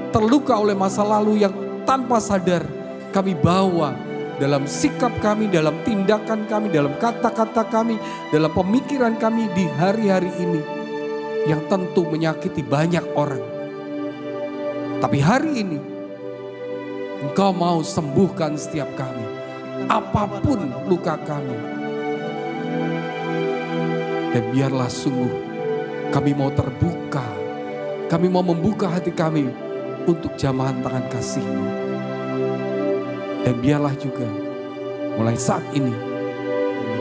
Terluka oleh masa lalu yang tanpa sadar kami bawa dalam sikap kami, dalam tindakan kami, dalam kata-kata kami, dalam pemikiran kami di hari-hari ini. Yang tentu menyakiti banyak orang. Tapi hari ini, Engkau mau sembuhkan setiap kami. Apapun luka kami. Dan biarlah sungguh kami mau terbuka. Kami mau membuka hati kami untuk jamahan tangan kasih-Mu. Dan biarlah juga mulai saat ini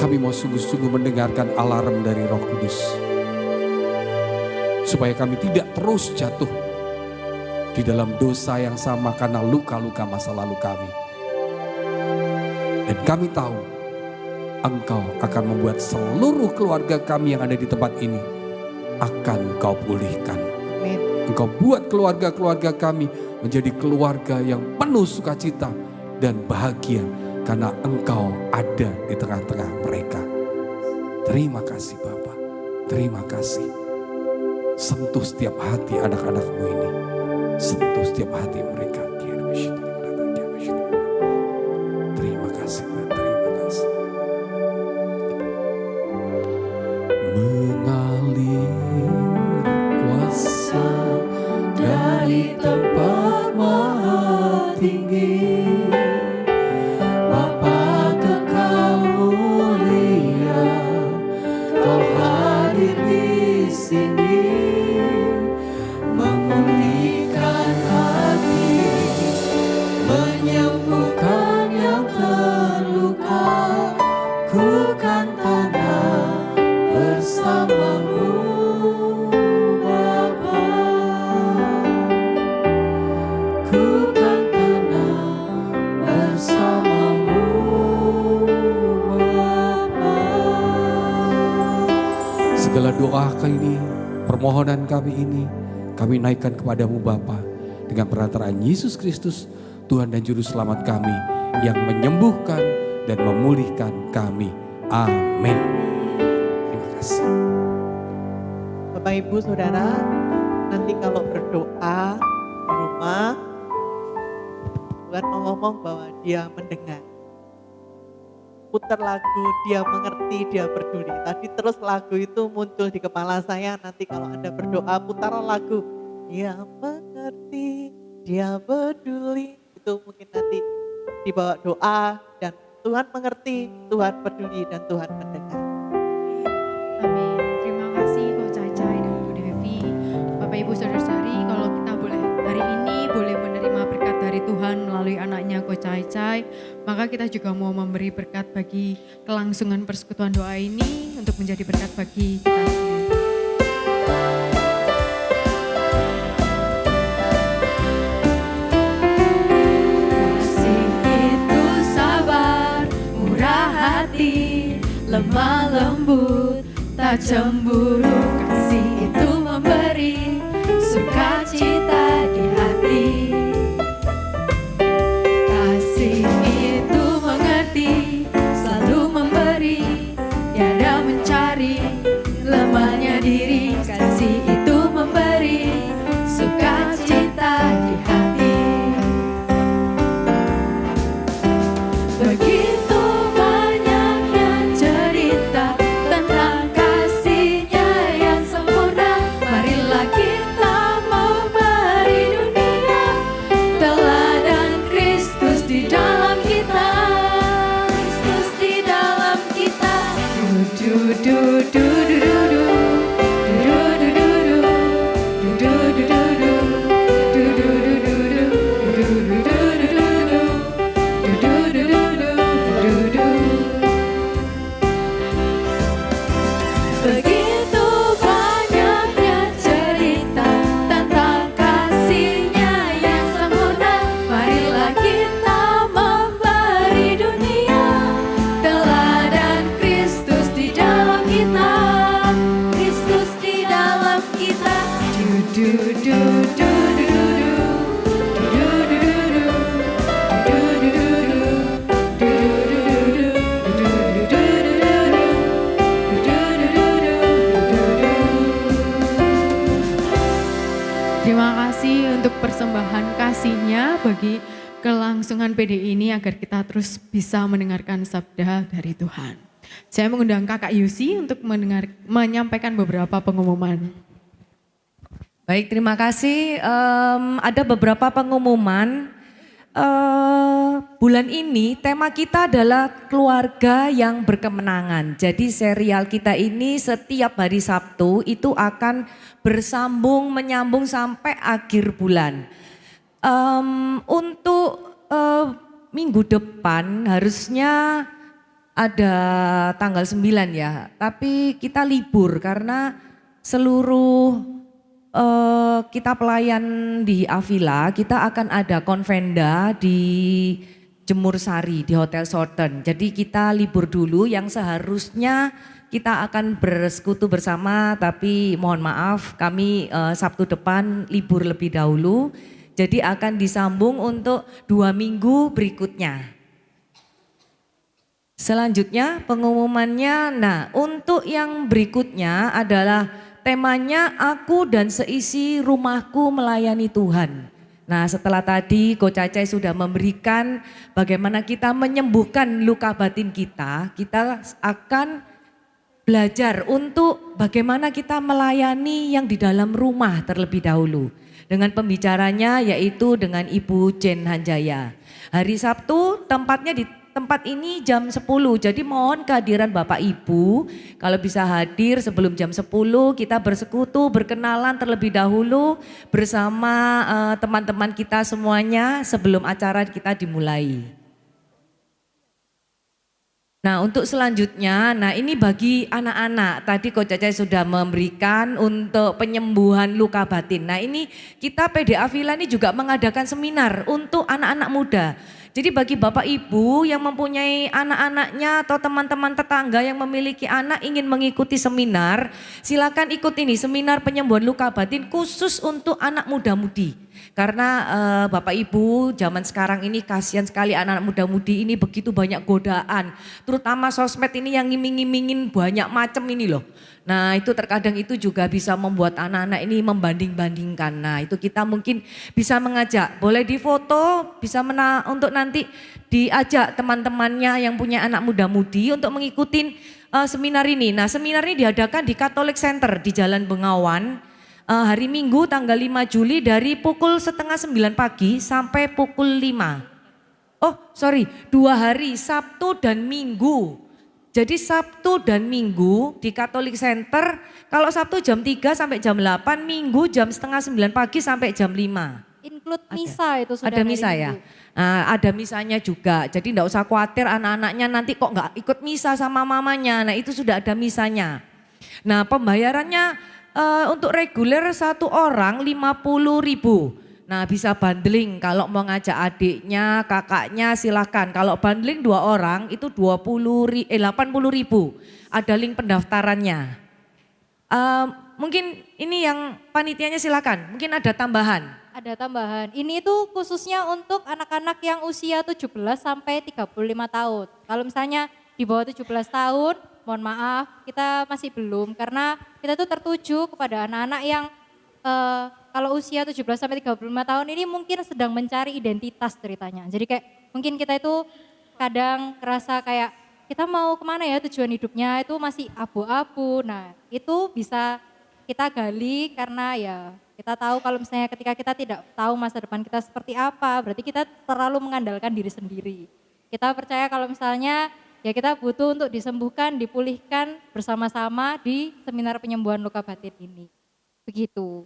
kami mau sungguh-sungguh mendengarkan alarm dari Roh Kudus. Supaya kami tidak terus jatuh di dalam dosa yang sama karena luka-luka masa lalu kami. Dan kami tahu Engkau akan membuat seluruh keluarga kami yang ada di tempat ini akan Engkau pulihkan. Engkau buat keluarga-keluarga kami menjadi keluarga yang penuh sukacita dan bahagia karena Engkau ada di tengah-tengah mereka. Terima kasih Bapa, terima kasih. Sentuh setiap hati anak-anak-Mu ini, sentuh setiap hati mereka. Terima kasih Pak, terima kasih. Mengalir kuasa dari tempat maha tinggi. Segala doa kami, permohonan kami ini, kami naikkan kepadamu Bapa dengan perantaraan Yesus Kristus, Tuhan dan Juru Selamat kami, yang menyembuhkan dan memulihkan kami. Amin. Terima kasih. Bapak Ibu Saudara, nanti kalau berdoa di rumah, Tuhan mau ngomong bahwa Dia mendengar. Putar lagu, Dia mengerti, Dia peduli. Tadi terus lagu itu muncul di kepala saya. Nanti kalau Anda berdoa, putar lagu. Dia mengerti, Dia peduli. Itu mungkin nanti dibawa doa dan Tuhan mengerti, Tuhan peduli dan Tuhan mendengar. Amin. Terima kasih Ko Cai dan Bu Devi. Bapak Ibu Saudara-saudari, kalau kita boleh hari ini boleh menerima berkat dari Tuhan melalui anaknya Ko Cai, maka kita juga mau memberi berkat bagi kelangsungan persekutuan doa ini untuk menjadi berkat bagi kita sendiri. lemah lembut, tak cemburu. Kasih itu memberi sukacita di hati. Kasih itu mengerti, selalu memberi, tiada mencari lemahnya diri. Kasih itu memberi sukacita di hati. Begitu banyaknya cerita tentang kasih-Nya yang sempurna. Marilah kita memberi dunia teladan Kristus di dalam kita. Kristus di dalam kita. Du du du du du du. Du du du du. Du du du du. Du du du du du. Du du du du du. Begitu banyaknya cerita tentang kasih-Nya yang sempurna. Marilah kita memberi dunia teladan Kristus di dalam kita. Kristus di dalam kita. Du du du du du du. Du du du du. Du du du du. Terima kasih untuk persembahan kasih-Nya bagi kelangsungan PD ini agar kita terus bisa mendengarkan sabda dari Tuhan. Saya mengundang Kakak Yusi untuk menyampaikan beberapa pengumuman. Baik, terima kasih. Ada beberapa pengumuman. Bulan ini tema kita adalah keluarga yang berkemenangan. Jadi serial kita ini setiap hari Sabtu itu akan bersambung menyambung sampai akhir bulan. Untuk minggu depan harusnya ada tanggal 9 ya. Tapi kita libur karena seluruh kita pelayan di Avila, kita akan ada konvenda di Jemur Sari di Hotel Southern. Jadi kita libur dulu yang seharusnya kita akan bersekutu bersama, tapi mohon maaf kami Sabtu depan libur lebih dahulu. Jadi akan disambung untuk 2 minggu berikutnya. Selanjutnya pengumumannya, nah untuk yang berikutnya adalah temanya aku dan seisi rumahku melayani Tuhan. Nah setelah tadi Coach Cacai sudah memberikan bagaimana kita menyembuhkan luka batin kita akan belajar untuk bagaimana kita melayani yang di dalam rumah terlebih dahulu. Dengan pembicaranya yaitu dengan Ibu Jen Hanjaya. Hari Sabtu tempatnya di tempat ini jam 10, jadi mohon kehadiran Bapak Ibu, kalau bisa hadir sebelum jam 10 kita bersekutu, berkenalan terlebih dahulu bersama teman-teman kita semuanya sebelum acara kita dimulai. Nah untuk selanjutnya, nah ini bagi anak-anak, tadi Coach Cacai sudah memberikan untuk penyembuhan luka batin. Nah ini kita PD Avila ini juga mengadakan seminar untuk anak-anak muda. Jadi bagi Bapak Ibu yang mempunyai anak-anaknya atau teman-teman tetangga yang memiliki anak ingin mengikuti seminar, silakan ikut ini seminar penyembuhan luka batin khusus untuk anak muda-mudi. Karena Bapak Ibu zaman sekarang ini kasihan sekali anak-anak muda-mudi ini begitu banyak godaan. Terutama sosmed ini yang ngiming-ngimingin banyak macam ini loh. Nah itu terkadang itu juga bisa membuat anak-anak ini membanding-bandingkan. Nah itu kita mungkin bisa mengajak, boleh difoto, bisa untuk nanti diajak teman-temannya yang punya anak muda-mudi untuk mengikuti seminar ini. Nah seminar ini diadakan di Catholic Center di Jalan Bengawan. Hari Minggu tanggal 5 Juli dari pukul 8:30 pagi sampai pukul 5. Oh sorry, 2 hari Sabtu dan Minggu. Jadi Sabtu dan Minggu di Catholic Center, kalau Sabtu jam 3 sampai jam 8, Minggu jam 8:30 pagi sampai jam 5. Include misa itu sudah Ada misa ya? Nah, ada misanya juga, jadi enggak usah khawatir anak-anaknya nanti kok enggak ikut misa sama mamanya, nah itu sudah ada misanya. Nah pembayarannya untuk reguler 1 orang 50.000. Nah bisa bundling, kalau mau ngajak adiknya, kakaknya silahkan. Kalau bundling 2 orang itu 80.000, ada link pendaftarannya. Mungkin ini yang panitianya silakan, mungkin ada tambahan. Ada tambahan. Ini tuh khususnya untuk anak-anak yang usia 17 sampai 35 tahun. Kalau misalnya di bawah 17 tahun, mohon maaf, kita masih belum karena kita tuh tertuju kepada anak-anak yang kalau usia 17 sampai 35 tahun ini mungkin sedang mencari identitas ceritanya. Jadi kayak mungkin kita itu kadang kerasa kayak kita mau kemana ya tujuan hidupnya itu masih abu-abu. Nah itu bisa kita gali karena ya kita tahu kalau misalnya ketika kita tidak tahu masa depan kita seperti apa, berarti kita terlalu mengandalkan diri sendiri. Kita percaya kalau misalnya ya kita butuh untuk disembuhkan, dipulihkan bersama-sama di seminar penyembuhan luka batin ini. Begitu.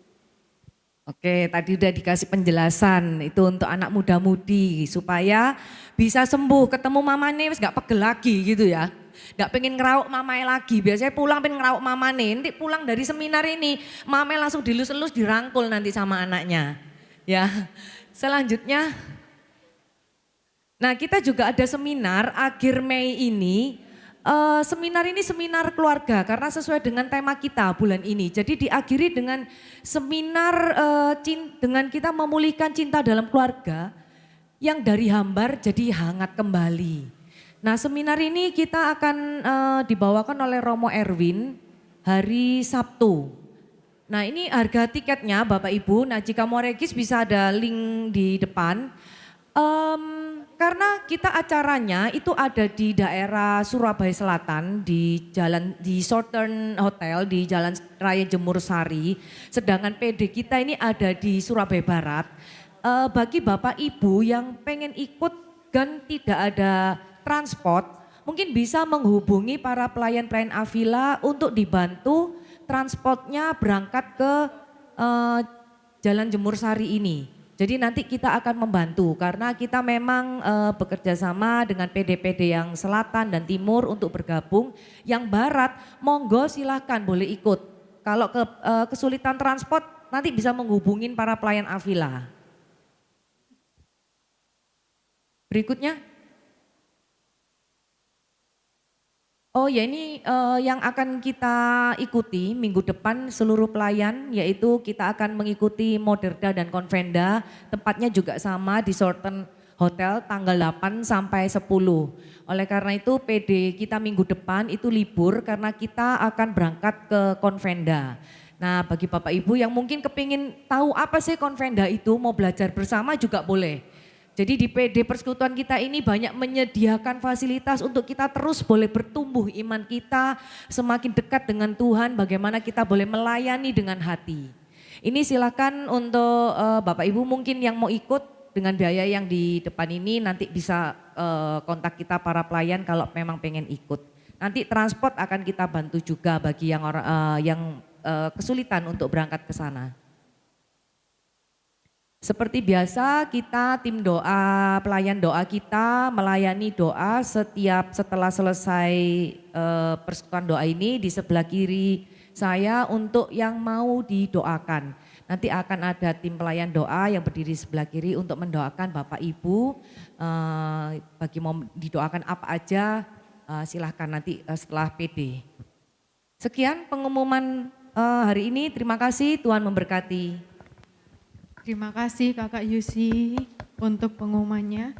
Oke, tadi udah dikasih penjelasan itu untuk anak muda-mudi supaya bisa sembuh, ketemu mamane wis gak pegel lagi gitu ya. Gak pengen ngerauk mamai lagi, biasanya pulang pengen ngerauk mamane, nanti pulang dari seminar ini mamai langsung dilus-elus dirangkul nanti sama anaknya. Ya, selanjutnya, nah kita juga ada seminar akhir Mei ini. Seminar ini seminar keluarga karena sesuai dengan tema kita bulan ini. Jadi diakhiri dengan seminar dengan kita memulihkan cinta dalam keluarga yang dari hambar jadi hangat kembali. Nah seminar ini kita akan dibawakan oleh Romo Erwin hari Sabtu. Nah ini harga tiketnya Bapak Ibu, nah jika mau regis bisa ada link di depan. Karena kita acaranya itu ada di daerah Surabaya Selatan di Southern Hotel di Jalan Raya Jemur Sari. Sedangkan PD kita ini ada di Surabaya Barat. Bagi Bapak Ibu yang pengen ikut dan tidak ada transport, mungkin bisa menghubungi para pelayan-pelayan Avila untuk dibantu transportnya berangkat ke Jalan Jemur Sari ini. Jadi nanti kita akan membantu karena kita memang bekerja sama dengan PD-PD yang selatan dan timur untuk bergabung. Yang barat monggo silahkan boleh ikut. Kalau kesulitan transport nanti bisa menghubungin para pelayan Avila. Berikutnya. Oh ya ini yang akan kita ikuti minggu depan seluruh pelayan yaitu kita akan mengikuti Moderda dan Konvenda. Tempatnya juga sama di Southern Hotel tanggal 8 sampai 10. Oleh karena itu PD kita minggu depan itu libur karena kita akan berangkat ke Konvenda. Nah bagi Bapak Ibu yang mungkin kepingin tahu apa sih Konvenda itu mau belajar bersama juga boleh. Jadi di PD Persekutuan kita ini banyak menyediakan fasilitas untuk kita terus boleh bertumbuh iman kita, semakin dekat dengan Tuhan, bagaimana kita boleh melayani dengan hati. Ini silakan untuk Bapak Ibu mungkin yang mau ikut dengan biaya yang di depan ini nanti bisa kontak kita para pelayan kalau memang pengen ikut. Nanti transport akan kita bantu juga bagi yang kesulitan untuk berangkat ke sana. Seperti biasa kita tim doa, pelayan doa kita melayani doa setelah selesai persekutuan doa ini di sebelah kiri saya untuk yang mau didoakan. Nanti akan ada tim pelayan doa yang berdiri sebelah kiri untuk mendoakan Bapak Ibu. Bagi mau didoakan apa aja silahkan nanti setelah PD. Sekian pengumuman hari ini, terima kasih Tuhan memberkati. Terima kasih Kakak Yusi untuk pengumumannya.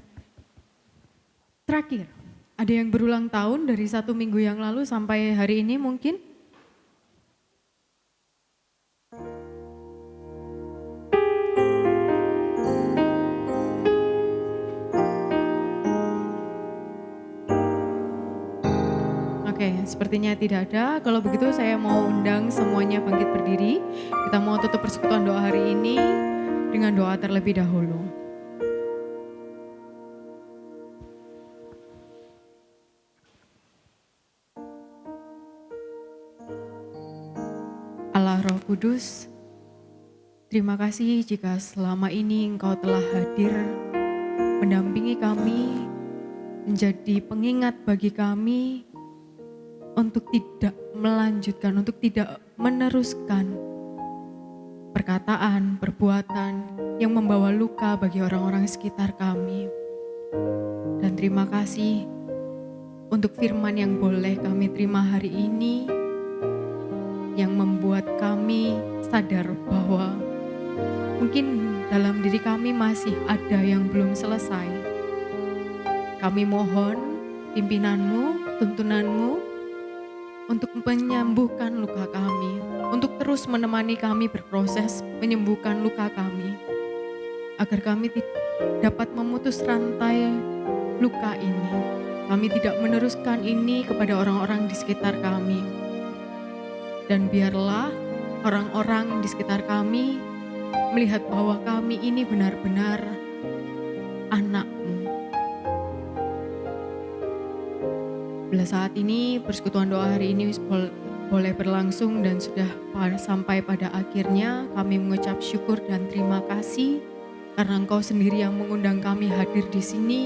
Terakhir, ada yang berulang tahun dari 1 minggu yang lalu sampai hari ini mungkin? Oke, sepertinya tidak ada. Kalau begitu saya mau undang semuanya bangkit berdiri. Kita mau tutup persekutuan doa hari ini dengan doa terlebih dahulu. Allah Roh Kudus, terima kasih jika selama ini Engkau telah hadir mendampingi kami, menjadi pengingat bagi kami untuk tidak melanjutkan, untuk tidak meneruskan perkataan, perbuatan yang membawa luka bagi orang-orang sekitar kami. Dan terima kasih untuk firman yang boleh kami terima hari ini, yang membuat kami sadar bahwa mungkin dalam diri kami masih ada yang belum selesai. Kami mohon pimpinanmu, tuntunanmu untuk menyembuhkan luka kami, untuk terus menemani kami berproses menyembuhkan luka kami, agar kami dapat memutus rantai luka ini. Kami tidak meneruskan ini kepada orang-orang di sekitar kami. Dan biarlah orang-orang di sekitar kami melihat bahwa kami ini benar-benar anak-Mu. Bila saat ini persekutuan doa hari ini boleh berlangsung dan sudah sampai pada akhirnya, kami mengucap syukur dan terima kasih karena Engkau sendiri yang mengundang kami hadir di sini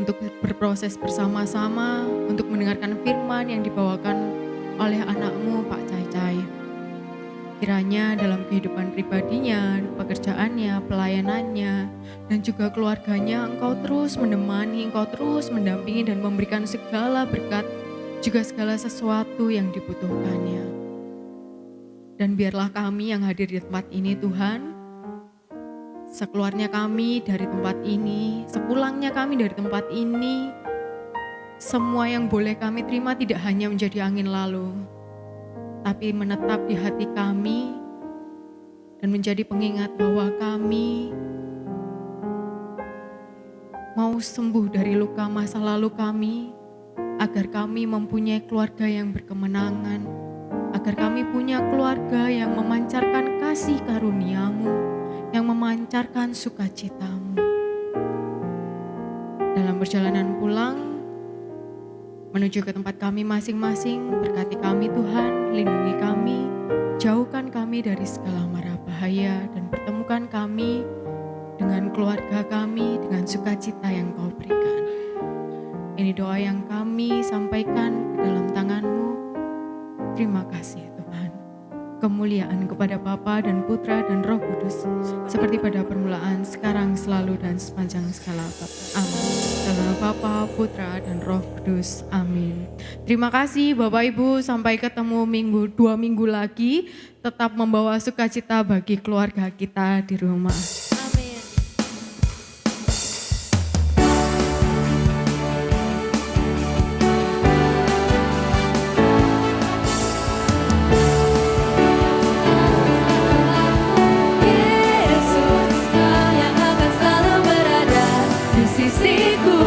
untuk berproses bersama-sama, untuk mendengarkan firman yang dibawakan oleh anak-Mu Pak Cai-Cai. Kiranya dalam kehidupan pribadinya, pekerjaannya, pelayanannya, dan juga keluarganya, Engkau terus menemani, Engkau terus mendampingi dan memberikan segala berkat, juga segala sesuatu yang dibutuhkannya. Dan biarlah kami yang hadir di tempat ini Tuhan, sekeluarnya kami dari tempat ini, sepulangnya kami dari tempat ini, semua yang boleh kami terima tidak hanya menjadi angin lalu, tapi menetap di hati kami dan menjadi pengingat bahwa kami mau sembuh dari luka masa lalu kami, agar kami mempunyai keluarga yang berkemenangan, agar kami punya keluarga yang memancarkan kasih karunia-Mu, yang memancarkan sukacita-Mu. Dalam perjalanan pulang menuju ke tempat kami masing-masing, berkati kami Tuhan, lindungi kami, jauhkan kami dari segala mara bahaya, dan pertemukan kami dengan keluarga kami dengan sukacita yang Kau berikan. Ini doa yang kami sampaikan ke dalam tangan-Mu. Terima kasih Tuhan. Kemuliaan kepada Bapa dan Putra dan Roh Kudus, seperti pada permulaan, sekarang, selalu, dan sepanjang segala abad. Amin. Dalam nama Bapa, Putra, dan Roh Kudus. Amin. Terima kasih Bapak Ibu, sampai ketemu 2 minggu lagi. Tetap membawa sukacita bagi keluarga kita di rumah. Yesus yang akan selalu berada di sisiku.